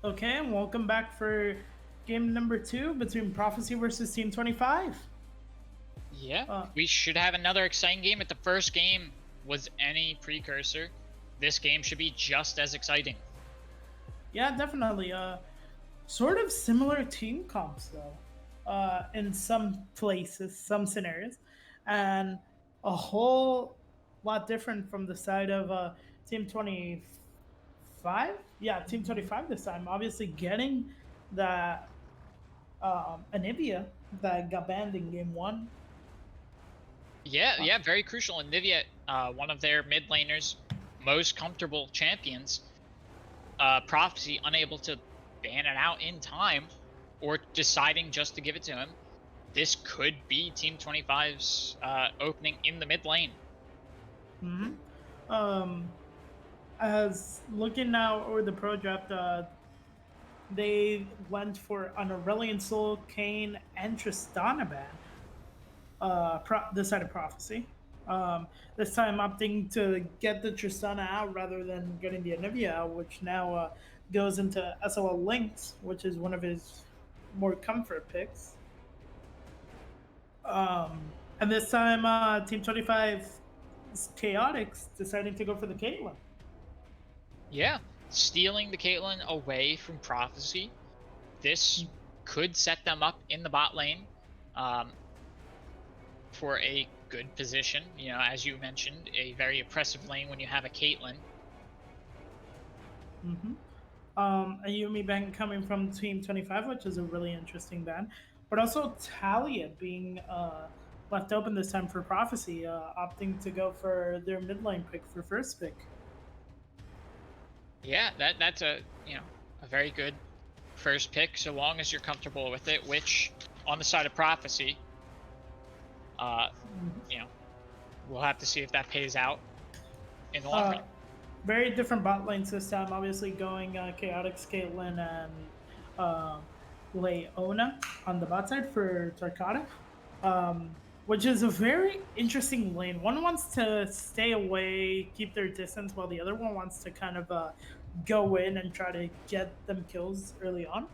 Okay, and welcome back for game number 2 between Prophecy versus Team 25. Yeah, Uh, we should have another exciting game. If the first game was any precursor, this game should be just as exciting. yeah, definitely. Sort of similar team comps though, in some places, some scenarios, and a whole lot different from the side of Team 25. Yeah, Team 25 this time. Obviously, getting that Anivia that got banned in game 1. Yeah, Uh, yeah, very crucial. And Nivea, one of their mid laners, most comfortable champions, Prophecy unable to ban it out in time or deciding just to give it to him. This could be Team 25's opening in the mid lane. mhm. Um, as looking now over the pro draft, they went for an Aurelion Soul, Kane, and Tristana ban. This side of Prophecy. Um, this time opting to get the Tristana out rather than getting the Anivia out, which now goes into SOL Lynx, which is one of his more comfort picks. And this time, Team 25 Chaotix deciding to go for the Caitlyn. Yeah, stealing the Caitlyn away from Prophecy. This could set them up in the bot lane um, for a good position. You know, as you mentioned, a very oppressive lane when you have a Caitlyn. Mm-hmm. A Yumi ban coming from Team 25, which is a really interesting ban. But also Talia being left open this time for Prophecy, opting to go for their mid lane pick for first pick. Yeah, that's a a very good first pick so long as you're comfortable with it. Which on the side of Prophecy, uh, Mm-hmm. you know, we'll have to see if that pays out in the long run. Uh, Very different bot lanes this time. Obviously, going Chaotic, Caitlyn, and uh, Leona on the bot side for Tarkata, which is a very interesting lane. One wants to stay away, keep their distance, while the other one wants to kind of go in and try to get them kills early on.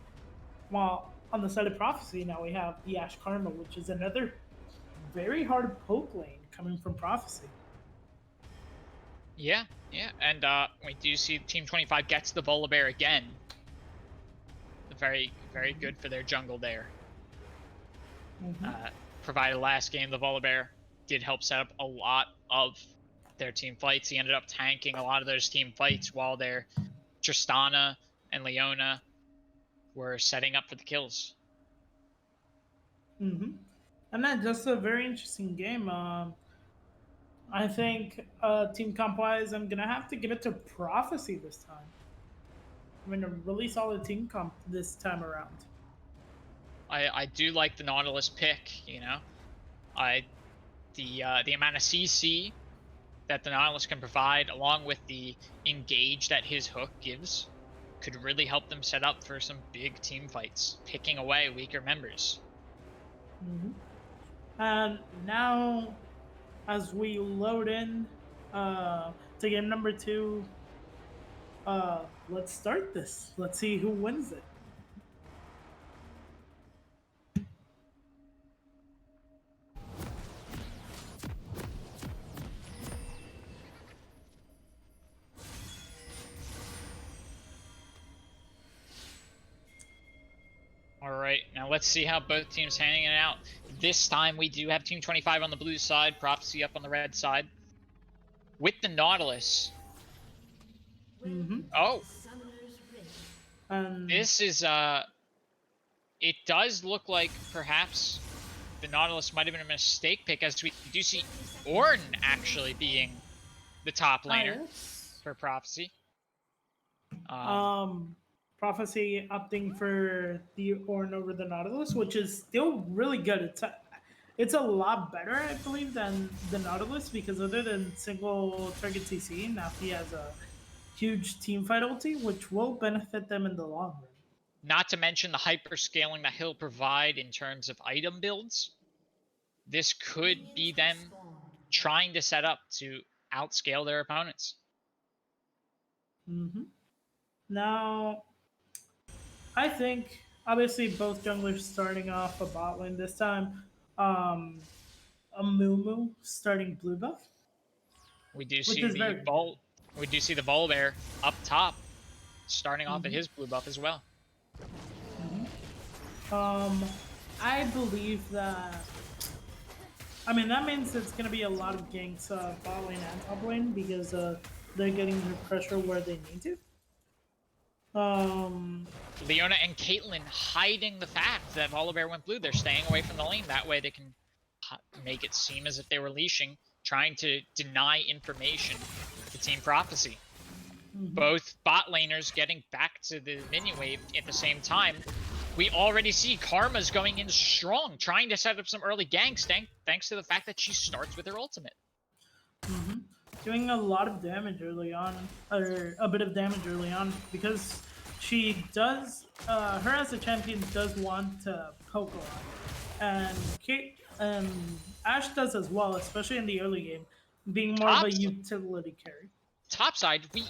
While on the side of Prophecy, now we have the Ash Karma, which is another very hard poke lane coming from Prophecy. Yeah, yeah, and we do see Team 25 gets the Volibear again. Very good for their jungle there. Mm-hmm. Provided last game, the Volibear did help set up a lot of their team fights. He ended up tanking a lot of those team fights while their Tristana and Leona were setting up for the kills. Mm-hmm. And then just a very interesting game. I think team comp wise, I'm gonna have to give it to Prophecy this time. I mean, a really solid team comp this time around. I do like the Nautilus pick. You know, I the amount of CC that the Nautilus can provide, along with the engage that his hook gives, could really help them set up for some big team fights, picking away weaker members. Mm-hmm. And now, as we load in to game number 2, let's start this. Let's see who wins it. All right, now let's see how both teams hanging it out. This time we do have Team 25 on the blue side, Prophecy up on the red side. With the Nautilus. Mm-hmm. Oh, And this is it does look like perhaps the Nautilus might have been a mistake pick, as we do see Ornn actually being the top laner yes. for Prophecy. Um, Prophecy opting for the Ornn over the Nautilus, which is still really good. It's a lot better, I believe, than the Nautilus because other than single target CC, now he has a huge team fight ulti, which will benefit them in the long run. Not to mention the hyper scaling that he'll provide in terms of item builds. This could be them trying to set up to outscale their opponents. Mm-hmm. Now, I think obviously both junglers starting off a bot lane this time. Um, a Moo starting blue buff, We do which see is the very good. ball. We do see the Volibear up top, starting off at Mhm. his blue buff as well. Um, I believe that. I mean, that means it's going to be a lot of ganks bot lane and top lane because they're getting their pressure where they need to. Um, Leona and Caitlyn hiding the fact that Volibear went blue. They're staying away from the lane. That way they can make it seem as if they were leashing, trying to deny information to Team Prophecy. Both bot laners getting back to the minion wave at the same time. We already see Karma's going in strong, trying to set up some early ganks thanks to the fact that she starts with her ultimate. doing a lot of damage early on, or a bit of damage early on, because she does, her as a champion does want to poke a lot. And Kate and Ash does as well, especially in the early game, being more of a Tops utility carry. Topside, we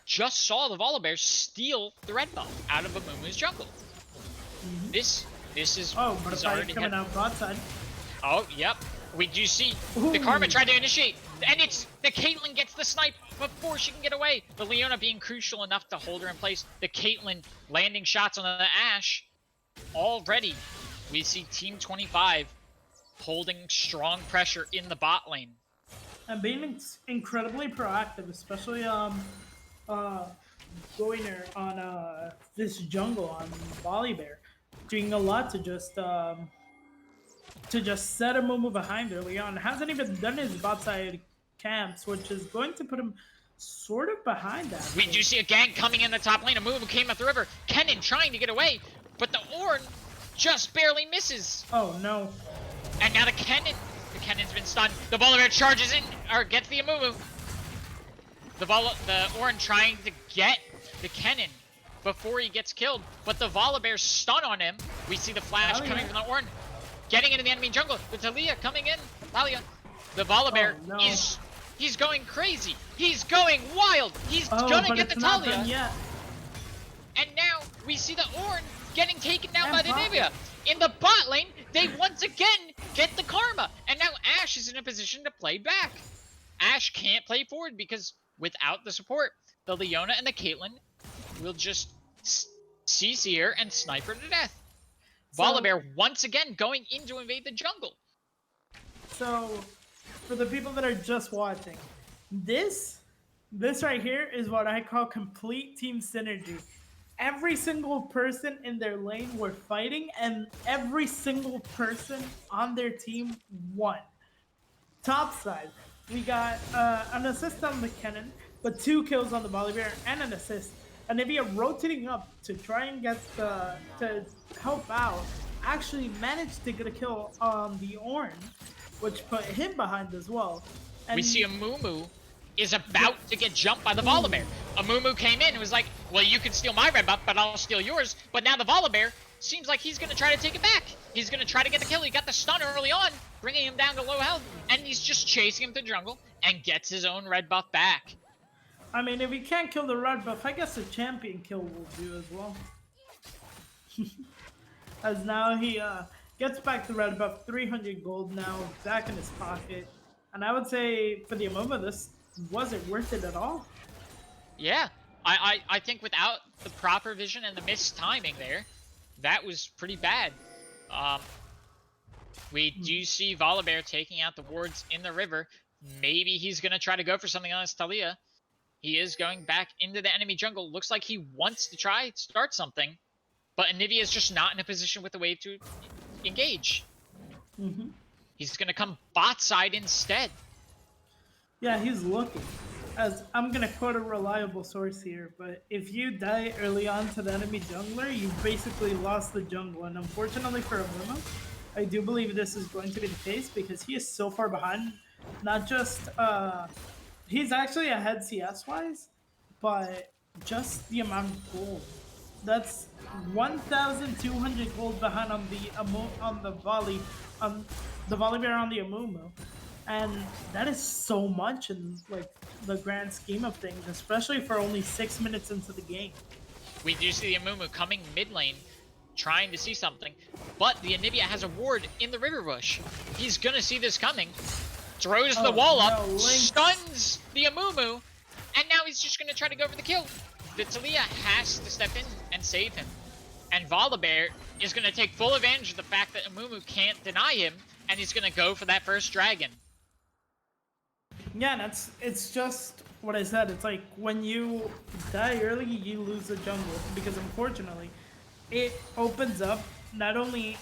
just saw the Volibear steal the red buff out of Amumu's jungle. This is Oh, but a he's fight already coming out bot side. Oh, yep. We do see Ooh. the Karma tried to initiate, and it's the Caitlyn gets the snipe before she can get away. The Leona being crucial enough to hold her in place. The Caitlyn landing shots on the Ashe. Already, we see Team 25 holding strong pressure in the bot lane. And being incredibly proactive, especially Goiner on this jungle on Volibear, doing a lot to just set a Mumu behind early on. Hasn't even done his bot side camps, which is going to put him sort of behind that. We do see a gank coming in the top lane. A Mumu came up the river. Kennen trying to get away, but the Ornn just barely misses. Oh no. And now the Kennen's been stunned. The Volibear charges in, or gets the Amumu. The Ornn trying to get the Kennen before he gets killed, but the Volibear stun on him. We see the flash coming from the Ornn, getting into the enemy jungle. The Talia coming in. Talia. The Volibear he's going crazy. He's going wild. He's gonna get the Talia. And now we see the Ornn getting taken down by the Nivea. In the bot lane, they once again get the Karma. And now Ashe is in a position to play back. Ashe can't play forward because without the support, the Leona and the Caitlyn will just CC her and snipe her to death. Volibear once again going in to invade the jungle. So, for the people that are just watching, this right here is what I call complete team synergy. Every single person in their lane were fighting, and every single person on their team won. Top side, we got an assist on the Kennen, but 2 kills on the Volibear and an assist. Anivia rotating up to try and get to help out. Actually managed to get a kill on the Ornn, which put him behind as well. And we see a Mumu is about to get jumped by the Volibear. A Mumu came in and was like, well, you can steal my red buff, but I'll steal yours. But now the Volibear seems like he's going to try to take it back. He's going to try to get the kill. He got the stun early on, bringing him down to low health. And he's just chasing him through jungle and gets his own red buff back. I mean, if he can't kill the red buff, I guess a champion kill will do as well. As now he gets back the red buff, 300 gold now, back in his pocket. And I would say for the Amumu, this wasn't worth it at all. Yeah, I think without the proper vision and the missed timing there, that was pretty bad. We do see Volibear taking out the wards in the river. Maybe he's going to try to go for something on his Talia. He is going back into the enemy jungle. Looks like he wants to try start something. But Anivia is just not in a position with the wave to engage. He's going to come bot side instead. Yeah, he's looking. As I'm going to quote a reliable source here, but if you die early on to the enemy jungler, you basically lost the jungle. And unfortunately for Amumu, I do believe this is going to be the case because he is so far behind. Not just, he's actually ahead CS-wise, but just the amount of gold. That's 1,200 gold behind on the Volibear on the Amumu, and that is so much in like the grand scheme of things, especially for only 6 minutes into the game. We do see the Amumu coming mid lane, trying to see something, but the Anivia has a ward in the river bush. He's gonna see this coming, throws the wall up, stuns the Amumu, and now he's just gonna try to go for the kill. The Talia has to step in and save him. And Volibear is gonna take full advantage of the fact that Amumu can't deny him, and he's gonna go for that first dragon. Yeah, it's just what I said. It's like when you die early, you lose the jungle because unfortunately, it opens up not only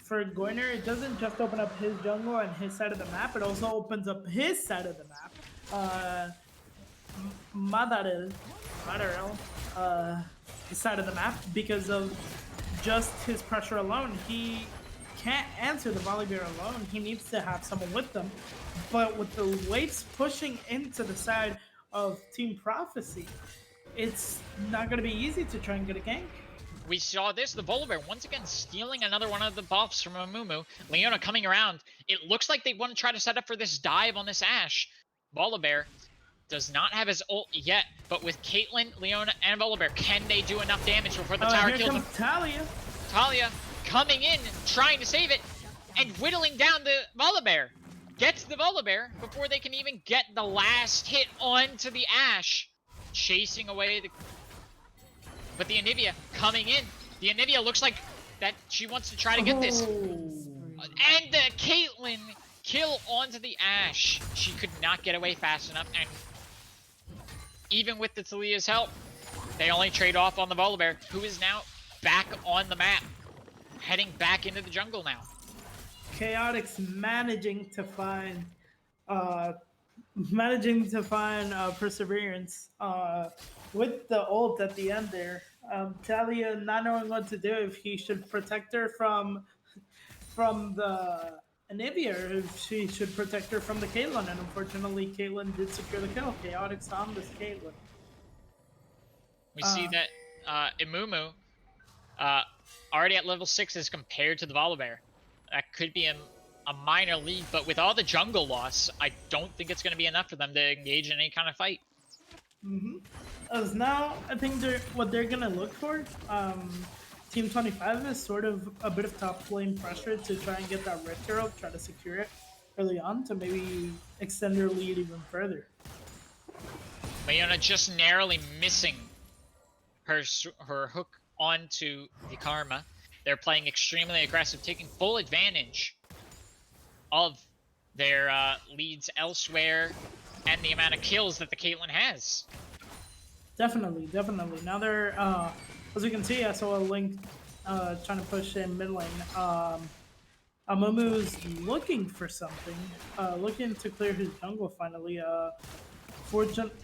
for Goiner. It doesn't just open up his jungle and his side of the map. It also opens up his side of the map. Madarel, side of the map because of just his pressure alone. He can't answer the Volibear alone. He needs to have someone with them. But with the waves pushing into the side of Team Prophecy, it's not going to be easy to try and get a gank. We saw this, the Volibear once again stealing another one of the buffs from Amumu. Leona coming around. It looks like they want to try to set up for this dive on this Ashe. Volibear does not have his ult yet, but with Caitlyn, Leona, and Volibear, can they do enough damage before the tower kills him? Talia. Talia coming in, trying to save it, and whittling down the Volibear. Gets the Volibear before they can even get the last hit onto the Ashe. Chasing away the... But the Anivia coming in. The Anivia looks like that she wants to try to get this. And the Caitlyn kill onto the Ashe. She could not get away fast enough, and even with the Talia's help, they only trade off on the Volibear, who is now back on the map. Heading back into the jungle now. Chaotix managing to find perseverance with the ult at the end there. Talia not knowing what to do, if he should protect her from the Anivia, or if she should protect her from the Caitlyn, and unfortunately Caitlyn did secure the kill. Chaotix on this Caitlyn. We see that Amumu already at level 6 as compared to the Volibear. That could be a minor lead, but with all the jungle loss, I don't think it's going to be enough for them to engage in any kind of fight. As now, I think what they're going to look for, Team 25 is sort of a bit of top lane pressure to try and get that red hero, try to secure it early on to maybe extend their lead even further. Leona just narrowly missing her hook onto the Karma. They're playing extremely aggressive, taking full advantage of their leads elsewhere and the amount of kills that the Caitlyn has. Definitely. Now they're, as we can see, I saw a link trying to push in mid lane. Amumu's looking for something, looking to clear his jungle finally.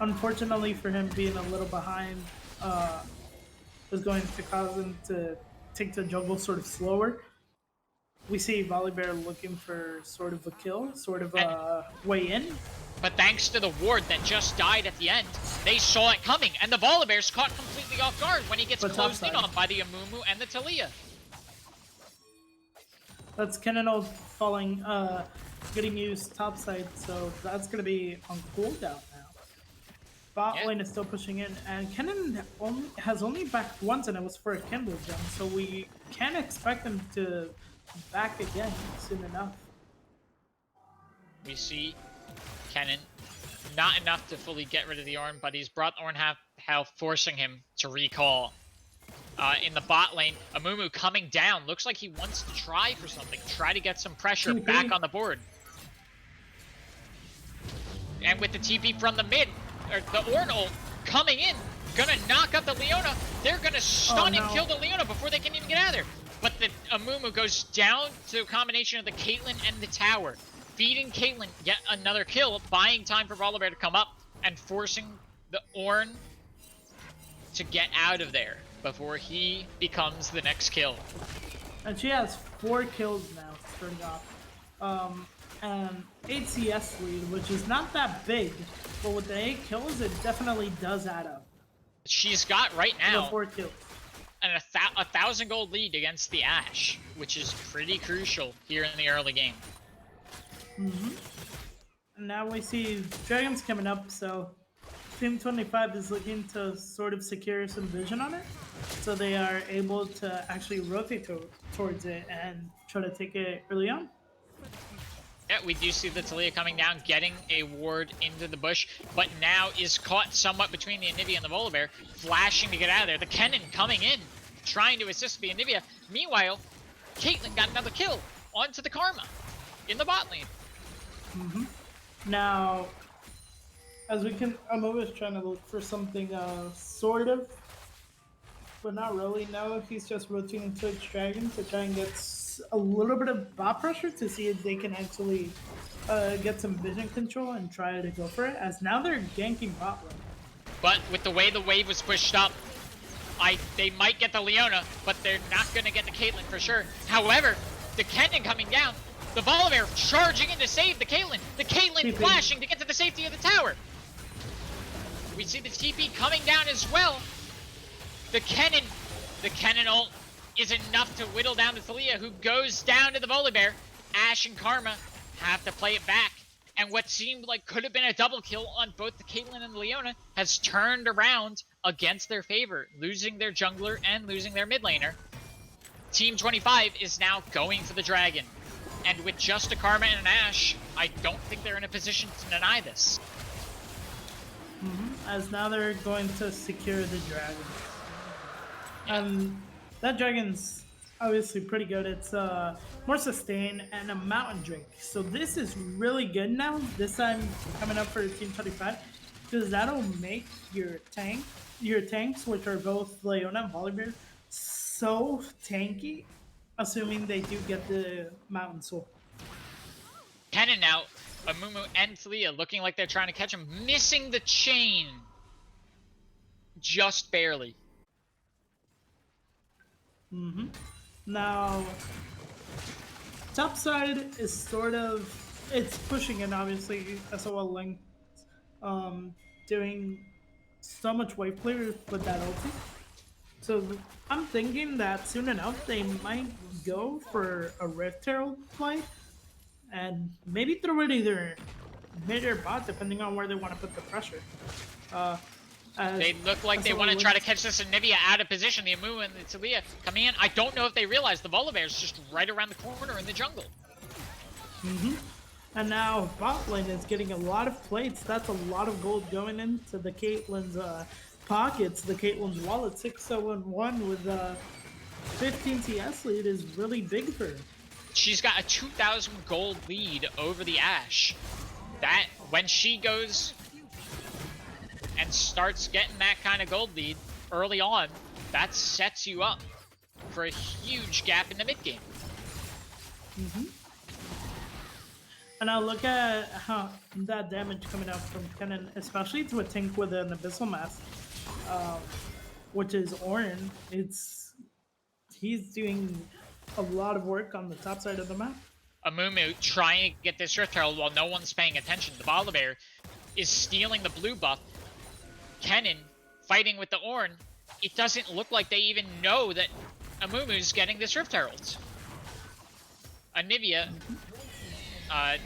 Unfortunately for him, being a little behind is going to cause him to take the jungle sort of slower. We see Volibear looking for sort of a kill, sort of a way in. But thanks to the ward that just died at the end, they saw it coming, and the Volibear's caught completely off guard when he gets closed in on by the Amumu and the Talia. That's Kennen falling, getting used topside, so that's going to be on cooldown now. Bot lane is still pushing in, and Kennen has only backed once, and it was for a Kindle gem, so we can expect him to back again soon enough. We see Kennen, not enough to fully get rid of the Ornn, but he's brought Ornn half health, forcing him to recall. In the bot lane, Amumu coming down. Looks like he wants to try for something, try to get some pressure back on the board. And with the TP from the mid, or the Ornn ult coming in, gonna knock up the Leona. They're gonna stun and kill the Leona before they can even get out of there. But the Amumu goes down to a combination of the Caitlyn and the tower, feeding Caitlyn yet another kill, buying time for Volibear to come up and forcing the Ornn to get out of there before he becomes the next kill. And she has 4 kills now, starting off. And 8 CS lead, which is not that big, but with the 8 kills, it definitely does add up. She's got right now 4 kills. And a 1,000 gold lead against the Ashe, which is pretty crucial here in the early game. And now we see dragons coming up, so Team 25 is looking to sort of secure some vision on it, so they are able to actually rotate towards it and try to take it early on. Yeah, we do see the Talia coming down, getting a ward into the bush, but now is caught somewhat between the Anivia and the Volibear, flashing to get out of there. The Kennen coming in, trying to assist the Anivia. Meanwhile, Caitlyn got another kill onto the Karma in the bot lane. Now, as we can, I'm always trying to look for something sort of, but not really. Now he's just rotating towards Dragon to try and get a little bit of bot pressure to see if they can actually get some vision control and try to go for it. As now they're ganking bot lane. But with the way the wave was pushed up, they might get the Leona, but they're not going to get the Caitlyn for sure. However, the Kennen coming down, the Volibear charging in to save the Caitlyn. The Caitlyn flashing to get to the safety of the tower. We see the TP coming down as well. The Kennen ult is enough to whittle down the Thalia, who goes down to the Volibear. Ashe and Karma have to play it back. And what seemed like could have been a double kill on both the Caitlyn and the Leona has turned around against their favor, losing their jungler and losing their mid laner. Team 25 is now going for the dragon. And with just a Karma and an Ashe, I don't think they're in a position to deny this. As now they're going to secure the dragon. That dragon's obviously pretty good. It's more sustain and a mountain drake. So this is really good now. This time coming up for Team 25, because that'll make your tanks, which are both Leona and Volibear, so tanky, assuming they do get the mountain soul. Kennen now, Amumu and Thalia looking like they're trying to catch him, missing the chain. Just barely. Now, top side is sort of, it's pushing in, obviously. SOL Link doing so much wave clear with that ulti. So I'm thinking that soon enough they might go for a Rift Herald play and maybe throw it either mid or bot, depending on where they want to put the pressure. They look like they want to try to catch this Anivia out of position. The Amu and the Talia coming in. I don't know if they realize the Volibear's just right around the corner in the jungle. And now bot lane is getting a lot of plates. That's a lot of gold going into the Caitlyn's pockets. The Caitlyn's wallet, 6-0-1 with 15 TS lead is really big for her. She's got a 2,000 gold lead over the Ashe. That, when she goes and starts getting that kind of gold lead early on, that sets you up for a huge gap in the mid game. And now look at how that damage coming out from Kennen, especially to a tank with an Abyssal Mask, which is Orin. He's doing a lot of work on the top side of the map. Amumu trying to get this Rift Herald while no one's paying attention. The Volibear is stealing the blue buff. Kennen fighting with the Ornn. It doesn't look like they even know that Amumu's getting this Rift Herald. Anivia,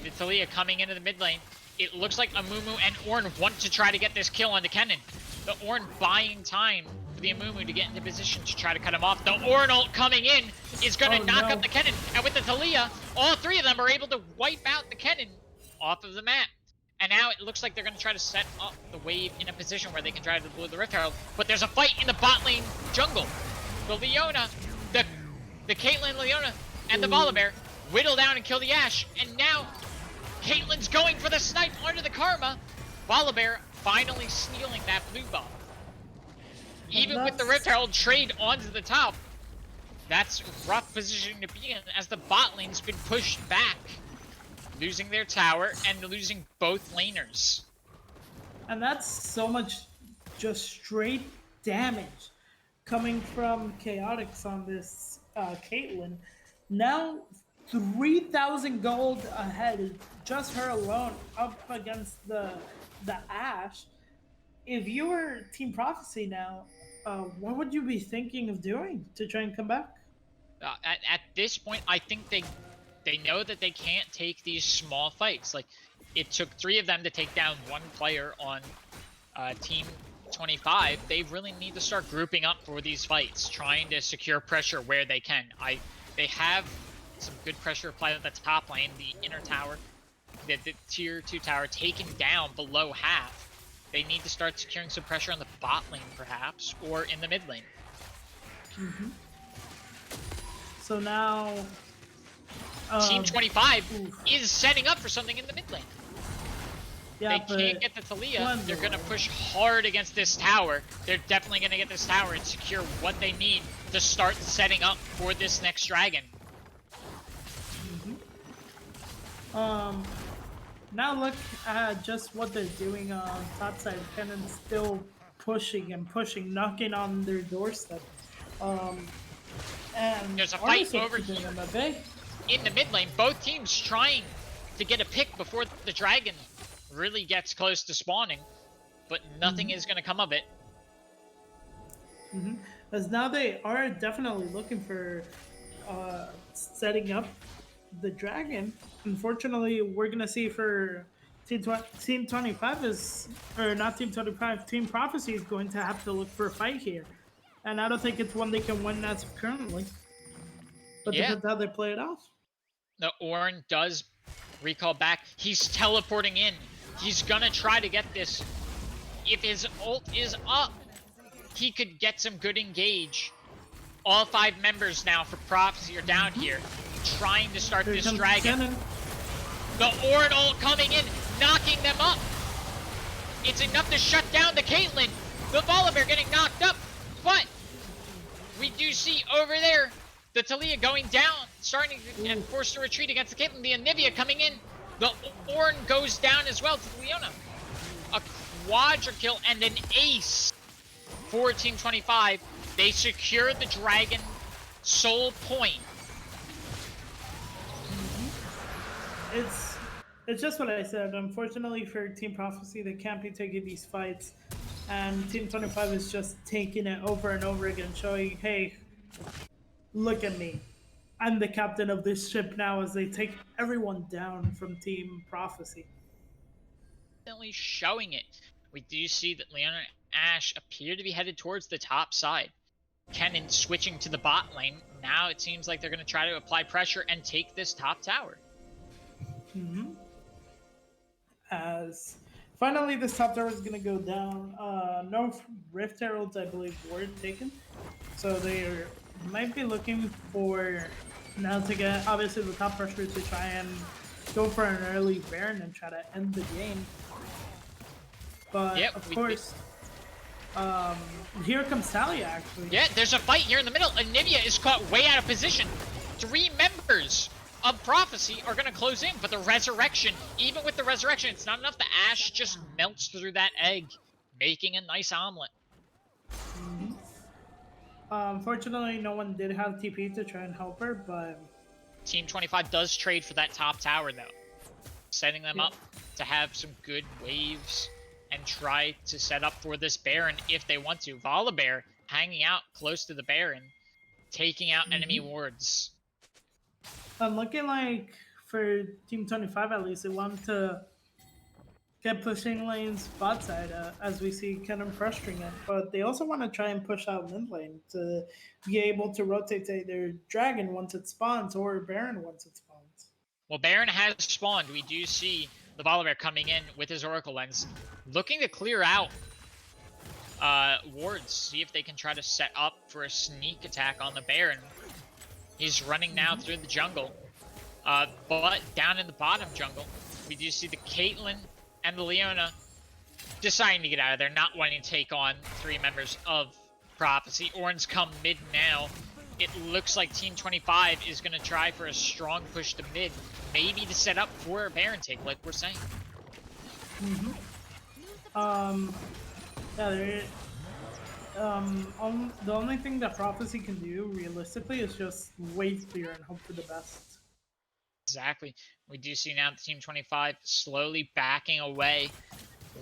the Thalia coming into the mid lane. It looks like Amumu and Ornn want to try to get this kill onto Kennen. The Ornn buying time for the Amumu to get into position to try to cut him off. The Ornn ult coming in is going to knock up the Kennen. And with the Thalia, all three of them are able to wipe out the Kennen off of the map. And now it looks like they're going to try to set up the wave in a position where they can try to blow the Rift Herald. But there's a fight in the bot lane jungle. The Leona, the Caitlyn, Leona, and the Volibear whittle down and kill the Ashe. And now Caitlyn's going for the snipe under the Karma. Volibear finally stealing that blue buff. Even with the Rift Herald trade onto the top, that's rough position to be in as the bot lane's been pushed back, losing their tower and losing both laners. And that's so much just straight damage coming from Chaotix on this Caitlyn. Now 3,000 gold ahead, just her alone up against the Ashe. If you were Team Prophecy now, what would you be thinking of doing to try and come back? At this point, I think they know that they can't take these small fights. Like, it took 3 of them to take down 1 player on Team 25, they really need to start grouping up for these fights, trying to secure pressure where they can. They have some good pressure applied at the top lane, the inner tower, the tier 2 tower taken down below half. They need to start securing some pressure on the bot lane, perhaps, or in the mid lane. So now... Team 25 oof. is setting up for something in the mid lane. Yeah, They can't get the Talia. They're going to push hard against this tower. They're definitely going to get this tower and secure what they need to start setting up for this next dragon. Now look at just what they're doing on top side. Kennen still pushing and pushing, knocking on their doorstep. And there's a fight over here in the mid lane. Both teams trying to get a pick before the dragon really gets close to spawning, but nothing is going to come of it. As now they are definitely looking for setting up the dragon. Unfortunately, we're gonna see for Team 25 is, or not Team 25, Team Prophecy is going to have to look for a fight here, and I don't think it's one they can win as of currently. But depends how they play it off. The Ornn does recall back. He's teleporting in. He's gonna try to get this. If his ult is up, he could get some good engage. All 5 members now for Prophecy are down here, trying to start this dragon. Kennen. The Ornn ult coming in, knocking them up. It's enough to shut down the Caitlyn. The Volibear getting knocked up, but we do see over there the Talia going down, starting to and forced to retreat against the Caitlyn. The Anivia coming in. The Ornn goes down as well to Leona. A quadra kill and an ace for Team 25. They secured the dragon soul point. It's just what I said. Unfortunately for Team Prophecy, they can't be taking these fights, and Team 25 is just taking it over and over again, showing, hey, look at me. I'm the captain of this ship now, as they take everyone down from Team Prophecy. Definitely showing it. We do see that Leona and Ashe appear to be headed towards the top side. Kennen switching to the bot lane. Now it seems like they're going to try to apply pressure and take this top tower. As finally this top tower is going to go down. No Rift Heralds, I believe, were taken. So they might be looking for now to get, obviously, the top pressure to try and go for an early Baron and try to end the game. But, of course, here comes Talia, actually. Yeah, there's a fight here in the middle. Anivia is caught way out of position. 3 members of Prophecy are going to close in, but the Resurrection, even with the Resurrection, it's not enough. The Ashe just melts through that egg, making a nice omelet. Unfortunately, no one did have TP to try and help her, but... Team 25 does trade for that top tower, though. Setting them up to have some good waves and try to set up for this Baron if they want to. Volibear hanging out close to the Baron, taking out enemy wards. Looking like, for Team 25 at least, they want to get pushing lanes bot side, as we see Kennen pressuring it. But they also want to try and push out mid lane to be able to rotate either Dragon once it spawns or Baron once it spawns. Well, Baron has spawned. We do see the Volibear coming in with his Oracle Lens, looking to clear out wards, see if they can try to set up for a sneak attack on the Baron. He's running now through the jungle, but down in the bottom jungle, we do see the Caitlyn and the Leona deciding to get out of there, not wanting to take on 3 members of Prophecy. Ornn's come mid now. It looks like Team 25 is going to try for a strong push to mid, maybe to set up for a Baron take, like we're saying. The only thing that Prophecy can do, realistically, is just wait clear and hope for the best. Exactly. We do see now Team 25 slowly backing away,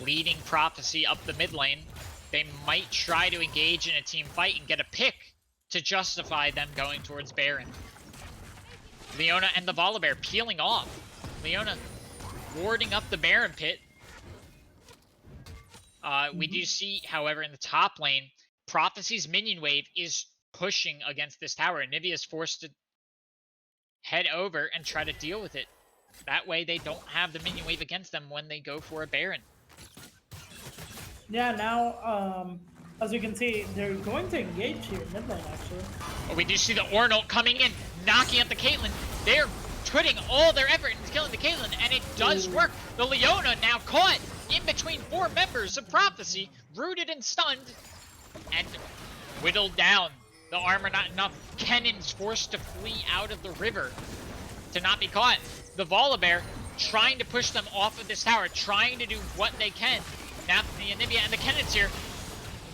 leading Prophecy up the mid lane. They might try to engage in a team fight and get a pick to justify them going towards Baron. Leona and the Volibear peeling off. Leona warding up the Baron pit. We do see, however, in the top lane, Prophecy's minion wave is pushing against this tower. Anivia is forced to head over and try to deal with it. That way they don't have the minion wave against them when they go for a Baron. Yeah, now, as you can see, they're going to engage here mid lane, actually. But we do see the Ornalt coming in, knocking at the Caitlyn. They're putting all their effort into killing the Caitlyn, and it does work. The Leona now caught in between 4 members of Prophecy, rooted and stunned, and whittled down. The armor not enough. Kennen's forced to flee out of the river to not be caught. The Volibear trying to push them off of this tower, trying to do what they can. Now the Anivia and the Kennen's here.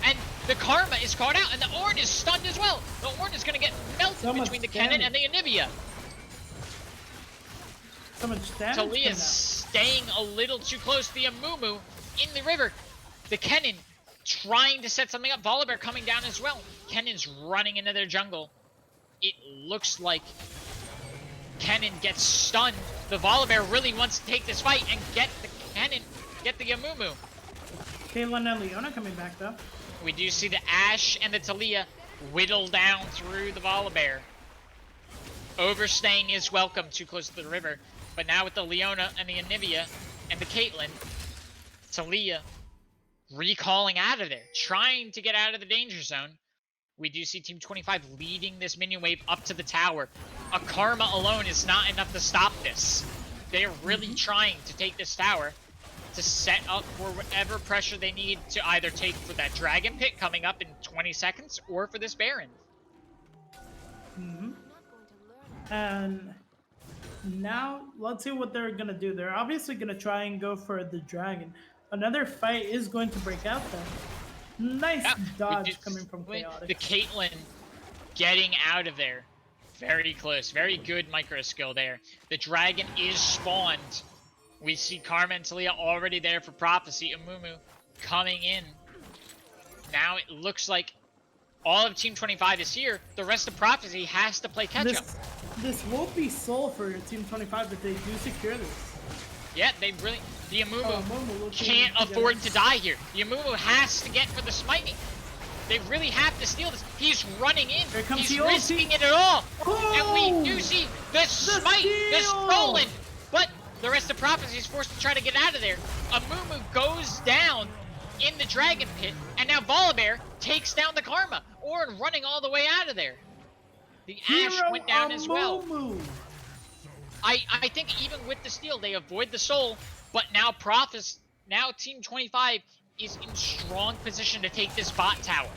And the Karma is caught out, and the Ornn is stunned as well. The Ornn is going to get melted between the Kennen and the Anivia. So much damage. Talia's staying a little too close. The Amumu in the river. The Kennen trying to set something up. Volibear coming down as well. Kennen's running into their jungle. It looks like Kennen gets stunned. The Volibear really wants to take this fight and get the Kennen, get the Amumu. Caitlyn and Leona coming back though. We do see the Ashe and the Talia whittle down through the Volibear. Overstaying is welcome too close to the river. But now with the Leona and the Anivia and the Caitlyn, Talia recalling out of there, trying to get out of the danger zone. We do see Team 25 leading this minion wave up to the tower. A Karma alone is not enough to stop this. They're really trying to take this tower to set up for whatever pressure they need to either take for that Dragon Pit coming up in 20 seconds or for this Baron. And now, let's see what they're going to do. They're obviously going to try and go for the dragon. Another fight is going to break out there. Nice dodge coming from Chaotic. The Caitlyn getting out of there. Very close. Very good micro skill there. The dragon is spawned. We see Karma and Talia already there for Prophecy. Amumu coming in. Now it looks like all of Team 25 is here. The rest of Prophecy has to play catch-up. This will be soul for Team 25 if they do secure this. Yeah, they really... The Amumu can't afford to die here. The Amumu has to get for the smiting. They really have to steal this. He's running in. He's risking it at all. Oh! And we do see the smite, the stolen. But the rest of Prophecy is forced to try to get out of there. Amumu goes down in the Dragon Pit. And now Volibear takes down the Karma. Ornn running all the way out of there. The Ashe went down as well. I think even with the steal, they avoid the soul. But now now Team 25 is in strong position to take this bot tower.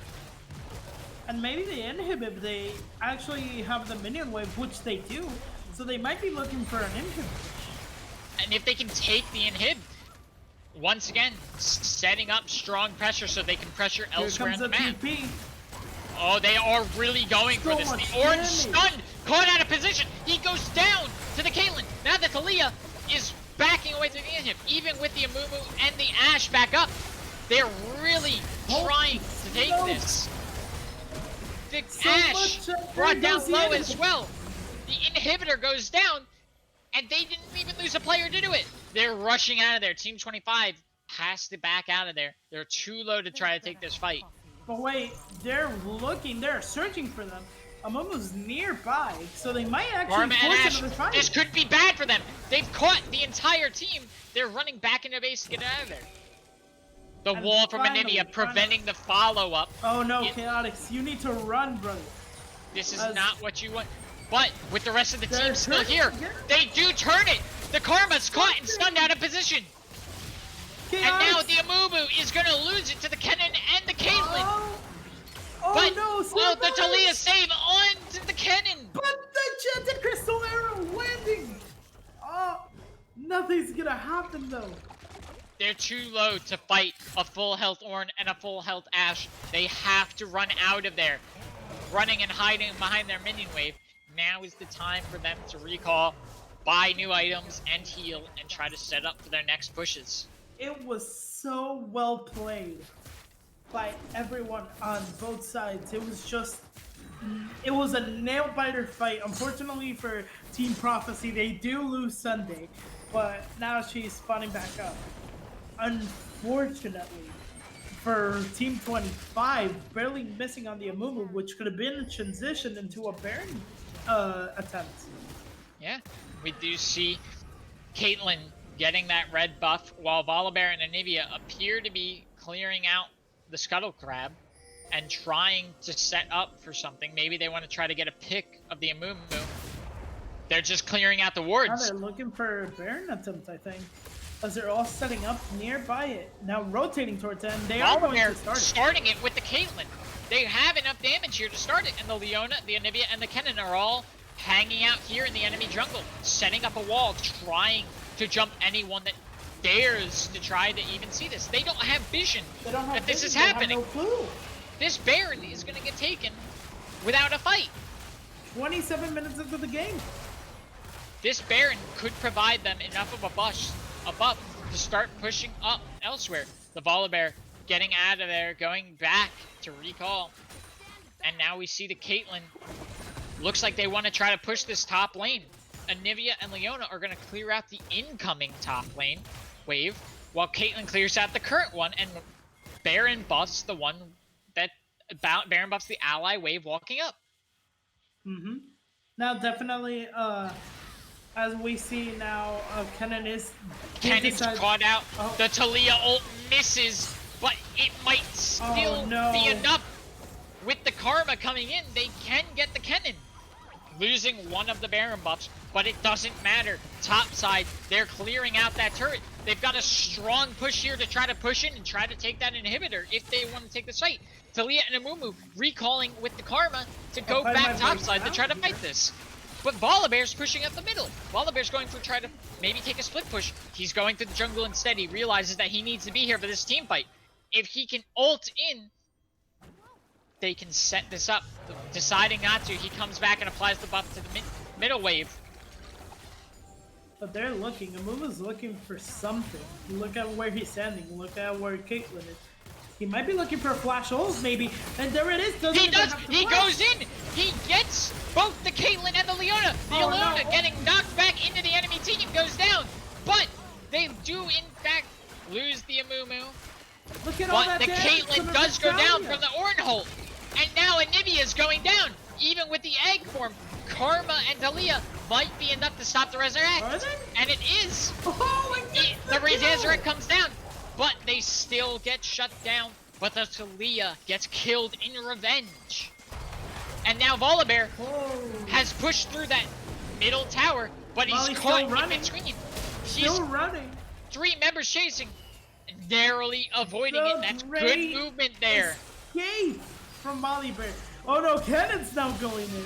And maybe they inhibit, they actually have the minion wave, which they do. So they might be looking for an inhib. And if they can take the inhib, once again, setting up strong pressure so they can pressure elsewhere in the map. Oh, they are really going for this. The Ornn stunned, caught out of position. He goes down to the Caitlyn. Now the Talia is backing away through the inhib. Even with the Amumu and the Ashe back up, they're really trying to take this. The Ashe brought down low as well. The inhibitor goes down, and they didn't even lose a player to do it. They're rushing out of there. Team 25 has to back out of there. They're too low to try to take this fight. But wait, they're searching for them. Amumu's nearby, so they might actually force another fight. This could be bad for them. They've caught the entire team. They're running back into base to get out of there. The wall from Anivia preventing the follow-up. Oh no, Chaotix, you need to run, brother. This is not what you want. But with the rest of the team still here, they do turn it. The Karma's caught and stunned out of position. And now the Amumu is going to lose it to the Kennen and the Caitlyn. But the Talia save on to the Kennen. But the Enchanted Crystal Arrow landing. Oh, nothing's going to happen though. They're too low to fight a full health Ornn and a full health Ashe. They have to run out of there. Running and hiding behind their minion wave. Now is the time for them to recall, buy new items, and heal, and try to set up for their next pushes. It was so well played by everyone on both sides. It was a nail-biter fight. Unfortunately for Team Prophecy, they do lose Sunday, but now she's spawning back up. Unfortunately, for Team 25, barely missing on the Amumu, which could have been transitioned into a Baron attempt. Yeah, we do see Caitlyn getting that red buff, while Volibear and Anivia appear to be clearing out the Scuttle Crab and trying to set up for something. Maybe they want to try to get a pick of the Amumu. They're just clearing out the wards. Now they're looking for a Baron attempt, I think, as they're all setting up nearby it. Now rotating towards it, and they are going to start it. Starting it with the Caitlyn. They have enough damage here to start it, and the Leona, the Anivia, and the Kennen are all hanging out here in the enemy jungle, setting up a wall, trying to jump anyone that dares to try to even see this. They don't have vision that this is happening. They have no clue. This Baron is going to get taken without a fight. 27 minutes into the game. This Baron could provide them enough of a buff to start pushing up elsewhere. The Volibear getting out of there, going back to recall. And now we see the Caitlyn. Looks like they want to try to push this top lane. Anivia and Leona are going to clear out the incoming top lane wave, while Caitlyn clears out the current one, and Baron buffs the one that Baron buffs the ally wave walking up. Now, definitely, as we see now, Kennen's caught out. Oh. The Talia ult misses, but it might still be enough. With the Karma coming in, they can get the Kennen. Losing one of the Baron buffs, but it doesn't matter. Top side, they're clearing out that turret. They've got a strong push here to try to push in and try to take that inhibitor if they want to take the site. Talia and Amumu recalling with the Karma to go back topside to try to fight this. But Volibear's pushing up the middle. Volibear's going for try to maybe take a split push. He's going to the jungle instead. He realizes that he needs to be here for this team fight. If he can ult in, they can set this up. Deciding not to, he comes back and applies the buff to the middle wave. But they're looking. Amumu's looking for something. Look at where he's standing. Look at where Caitlyn is. He might be looking for a flash ult, maybe. And there it is. He does. He goes in. He gets both the Caitlyn and the Leona. The Leona getting knocked back into the enemy team goes down. But they do, in fact, lose the Amumu. Look at all that damage. But the Caitlyn does go down from the Ornholt. And now Anivia is going down. Even with the egg form, Karma and Talia might be enough to stop the Resurrect. Are they? And it is. The Resurrect comes down. But they still get shut down. But the Talia gets killed in revenge. And now Volibear has pushed through that middle tower, but he's caught in mid-screen. Still running. 3 members chasing, narrowly avoiding it. That's good movement there. Escape from Volibear. Oh no, Kennen's now going in.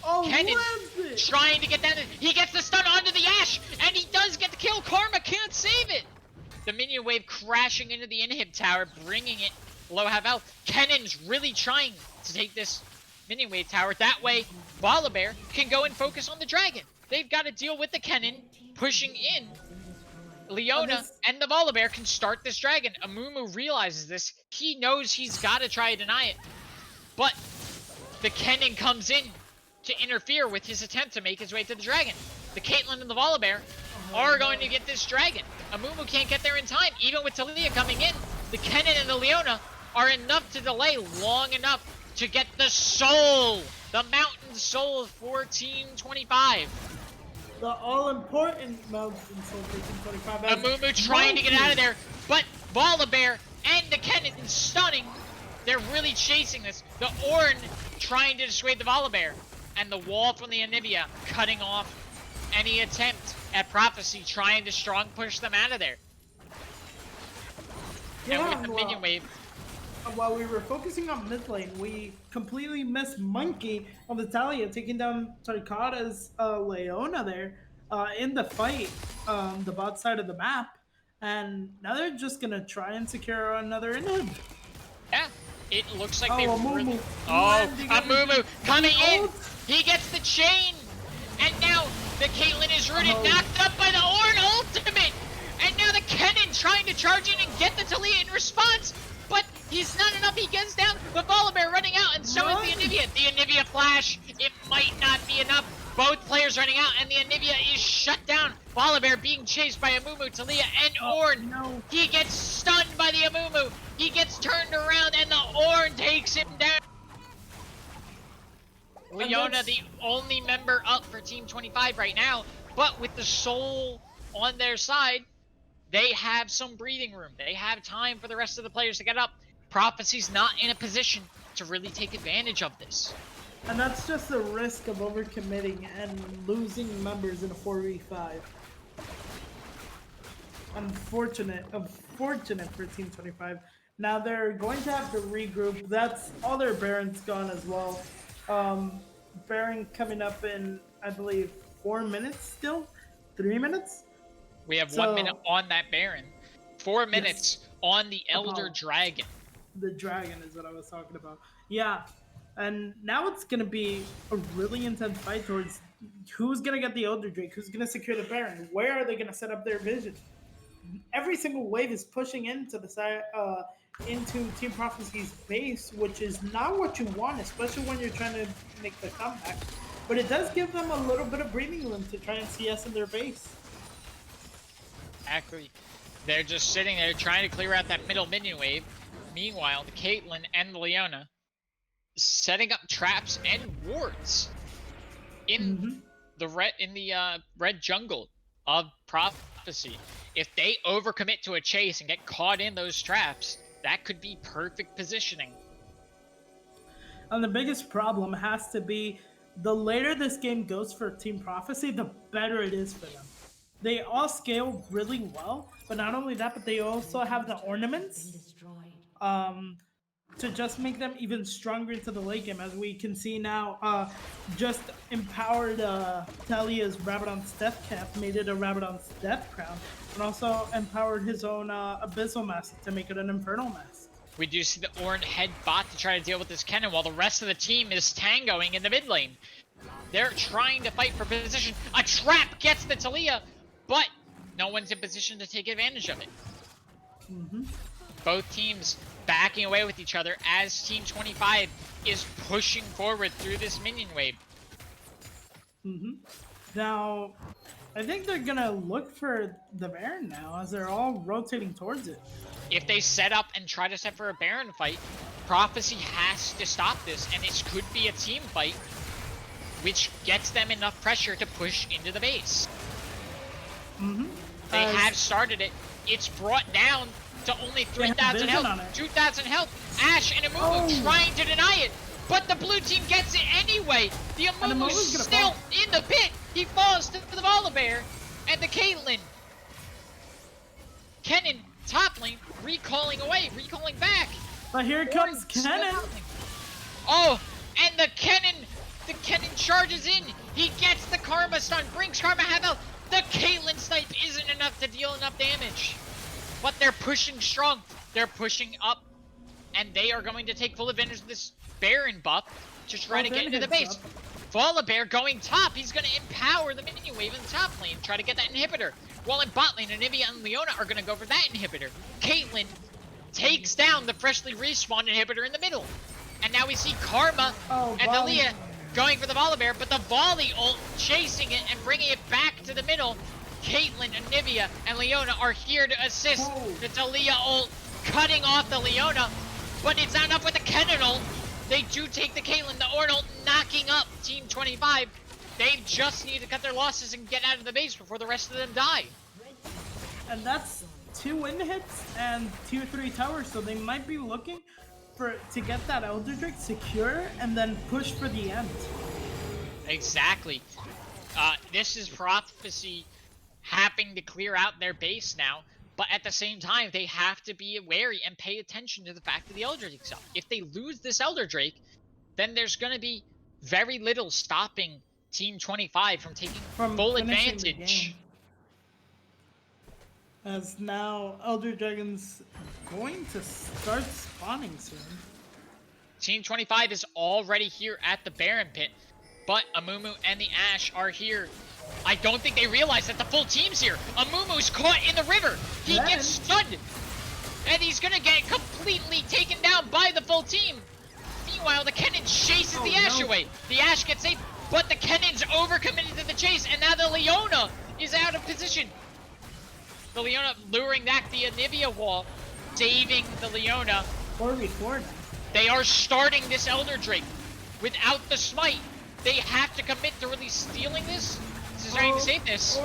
Oh, Kennen trying to get down. He gets the stun onto the Ashe, and he does get the kill. Karma can't save it. The minion wave crashing into the inhib tower, bringing it below half health. Kennen's really trying to take this minion wave tower. That way, Volibear can go and focus on the dragon. They've got to deal with the Kennen pushing in. Leona and the Volibear can start this dragon. Amumu realizes this. He knows he's got to try to deny it. But the Kennen comes in to interfere with his attempt to make his way to the dragon. The Caitlyn and the Volibear are going to get this dragon. Amumu can't get there in time. Even with Talia coming in, the Kennen and the Leona are enough to delay long enough to get the soul. The mountain soul for Team 25. The all-important mountain soul for Team 25. Amumu trying to get out of there, but Volibear and the Kennen stunning. They're really chasing this. The Ornn trying to dissuade the Volibear. And the wall from the Anivia cutting off any attempt at Prophecy, trying to strong push them out of there. Yeah, and with the minion wave. While we were focusing on mid lane, we completely missed Monkey on the Talia, taking down Tarkata's Leona there in the fight, the bot side of the map. And now they're just going to try and secure another inhib. Yeah, it looks like they Amumu. Amumu coming in. He gets the chain. And now the Caitlyn is rooted, knocked up by the Ornn ultimate. And now the Kennen trying to charge in and get the Talia in response. But he's not enough. He gets down. The Volibear running out, and so is the Anivia. The Anivia flash. It might not be enough. Both players running out, and the Anivia is shut down. Volibear being chased by Amumu, Talia, and Ornn. No. He gets stunned by the Amumu. He gets turned around, and the Ornn takes him down. Leona, the only member up for Team 25 right now, but with the Soul on their side, they have some breathing room. They have time for the rest of the players to get up. Prophecy's not in a position to really take advantage of this. And that's just the risk of overcommitting and losing members in a 4v5. Unfortunate for Team 25. Now they're going to have to regroup. That's all their Barons gone as well. Baron coming up in, I believe, 4 minutes still? 3 minutes? We have 1 minute on that Baron. 4 minutes on the Elder Dragon. The Dragon is what I was talking about. Yeah. And now it's going to be a really intense fight towards who's going to get the Elder Drake, who's going to secure the Baron, where are they going to set up their vision. Every single wave is pushing into the side, into Team Prophecy's base, which is not what you want, especially when you're trying to make the comeback. But it does give them a little bit of breathing room to try and CS in their base. Exactly. They're just sitting there trying to clear out that middle minion wave. Meanwhile, the Caitlyn and the Leona setting up traps and wards in the red jungle of Prophecy. If they overcommit to a chase and get caught in those traps, that could be perfect positioning. And the biggest problem has to be the later this game goes for Team Prophecy, the better it is for them. They all scale really well, but not only that, but they also have the ornaments to just make them even stronger into the late game. As we can see now, just empowered Talia's Rabadon's Death Cap, made it a Rabadon's Death Crown, and also empowered his own Abyssal Mask to make it an Infernal Mask. We do see the Ornn head bot to try to deal with this cannon while the rest of the team is tangoing in the mid lane. They're trying to fight for position. A trap gets the Talia, but no one's in position to take advantage of it. Both teams backing away with each other as Team 25 is pushing forward through this minion wave. Now, I think they're gonna look for the Baron now as they're all rotating towards it. If they set up and try to set for a Baron fight, Prophecy has to stop this, and this could be a team fight, which gets them enough pressure to push into the base. They have started it. It's brought down to only 3,000 health, 2,000 health. Ashe and Amumu trying to deny it, but the blue team gets it anyway. The Amumu's still in the pit. He falls to the Volibear and the Caitlyn. Kennen, top lane, recalling away, recalling back. But here comes Kennen. Oh, and the Kennen charges in. He gets the Karma stun, brings Karma half health. The Caitlyn snipe isn't enough to deal enough damage. But they're pushing strong. They're pushing up. And they are going to take full advantage of this Baron buff to try to get into the base. Volibear going top. He's going to empower the minion wave in the top lane. Try to get that inhibitor. While in bot lane, Anivia and Leona are going to go for that inhibitor. Caitlyn takes down the freshly respawned inhibitor in the middle. And now we see Karma and Talia going for the Volibear, but the volley ult chasing it and bringing it back to the middle. Caitlyn, Anivia, and Leona are here to assist the Talia ult, cutting off the Leona, but it's not enough with the Kennen ult. They do take the Caitlyn, the Ornn ult, knocking up Team 25. They just need to cut their losses and get out of the base before the rest of them die. And that's 2 win hits and tier 3 towers, so they might be looking to get that Elder Drake secure and then push for the end. Exactly. This is Prophecy having to clear out their base now, but at the same time, they have to be wary and pay attention to the fact of the Elder Drake itself. If they lose this Elder Drake, then there's going to be very little stopping Team 25 from taking full advantage. As now, Elder Dragon's going to start spawning soon. Team 25 is already here at the Baron pit, but Amumu and the Ashe are here. I don't think they realize that the full team's here. Amumu's caught in the river. He gets stunned, and he's gonna get completely taken down by the full team. Meanwhile, the Kennen chases the Ashe away. The Ashe gets safe. but the Kennon's overcommitted to the chase, and now the Leona is out of position. The Leona luring back the Anivia wall, saving the Leona. 4v4 now. They are starting this Elder Drake without the smite. They have to commit to really stealing this. This is trying to save this.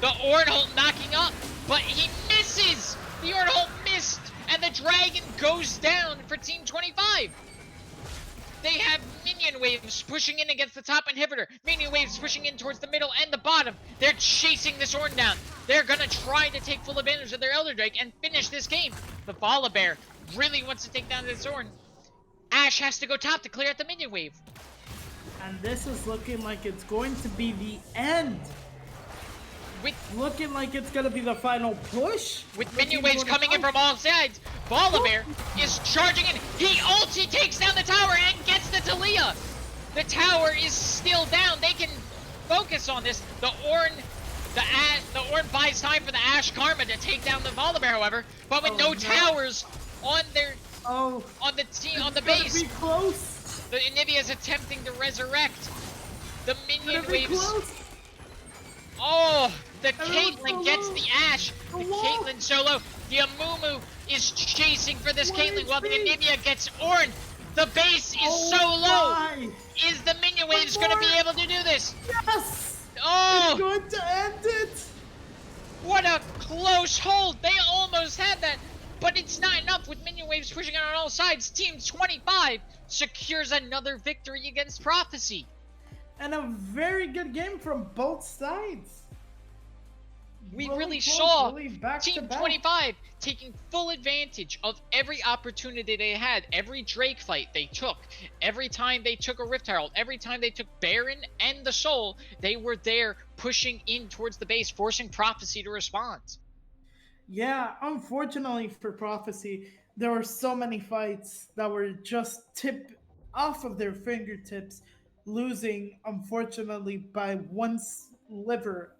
The Ornholt knocking up, but he misses! The Ornholt missed, and the dragon goes down for Team 25. They have minion waves pushing in against the top inhibitor. Minion waves pushing in towards the middle and the bottom. They're chasing this Ornn down. They're gonna try to take full advantage of their Elder Drake and finish this game. The Volibear really wants to take down this Ornn. Ashe has to go top to clear out the minion wave. And this is looking like it's going to be the end. Looking like it's gonna be the final push. With minion waves coming in from all sides, Volibear is charging in. He ulti takes down the tower and gets the Talia. The tower is still down. They can focus on this. The Ornn buys time for the Ashe Karma to take down the Volibear, however, but with no towers on their on the base. Be close. The Anivia is attempting to resurrect. The minion waves. Close. Oh, the Caitlyn gets the Ashe. The Caitlyn solo. The Amumu is chasing for this Caitlyn while the Anivia gets Ornn. The base is so low. Is the minion waves going to be able to do this? Yes. Oh, it's going to end it. What a close hold. They almost had that. But it's not enough with minion waves pushing on all sides. Team 25 secures another victory against Prophecy. And a very good game from both sides. We really saw Team 25 taking full advantage of every opportunity they had, every Drake fight they took, every time they took a Rift Herald, every time they took Baron and the Soul, they were there pushing in towards the base, forcing Prophecy to respond. Yeah, unfortunately for Prophecy, there were so many fights that were just tipped off of their fingertips, losing, unfortunately, by one sliver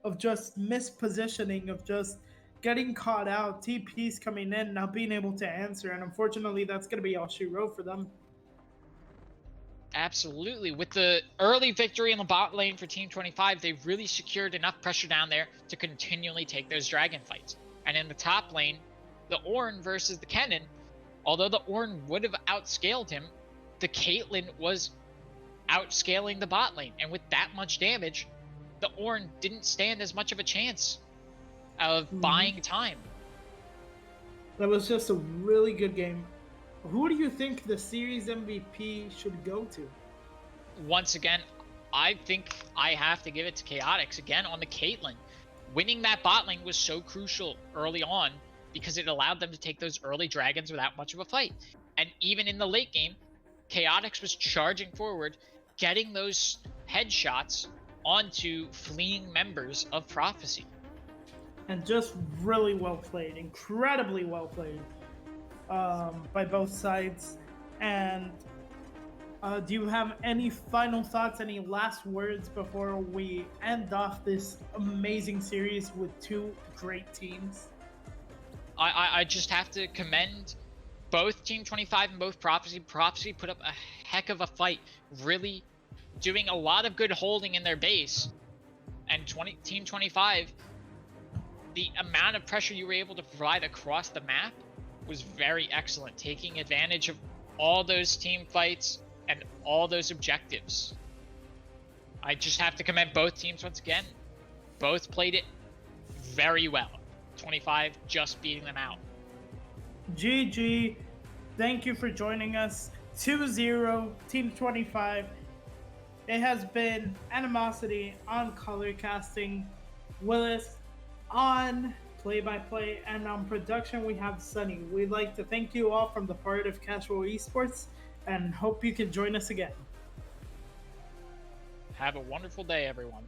of just mispositioning, of just getting caught out, TPs coming in, not being able to answer, and unfortunately, that's going to be all she wrote for them. Absolutely. With the early victory in the bot lane for Team 25, they really secured enough pressure down there to continually take those dragon fights. And in the top lane, the Ornn versus the Kennen, although the Ornn would have outscaled him, the Caitlyn was outscaling the bot lane. And with that much damage, the Ornn didn't stand as much of a chance of buying time. That was just a really good game. Who do you think the series MVP should go to? Once again, I think I have to give it to Chaotix again on the Caitlyn. Winning that bot lane was so crucial early on because it allowed them to take those early dragons without much of a fight. And even in the late game, Chaotix was charging forward, getting those headshots onto fleeing members of Prophecy. And just really well played, incredibly well played by both sides. And do you have any final thoughts, any last words before we end off this amazing series with two great teams? I just have to commend both Team 25 and both Prophecy. Prophecy put up a heck of a fight, really doing a lot of good holding in their base. And Team 25, the amount of pressure you were able to provide across the map was very excellent, taking advantage of all those team fights and all those objectives. I just have to commend both teams once again. Both played it very well. 25 just beating them out. GG. Thank you for joining us. 2-0, Team 25. It has been Animosity on color casting, Willis on play-by-play, and on production we have Sunny. We'd like to thank you all from the part of Casual Esports and hope you can join us again. Have a wonderful day, everyone.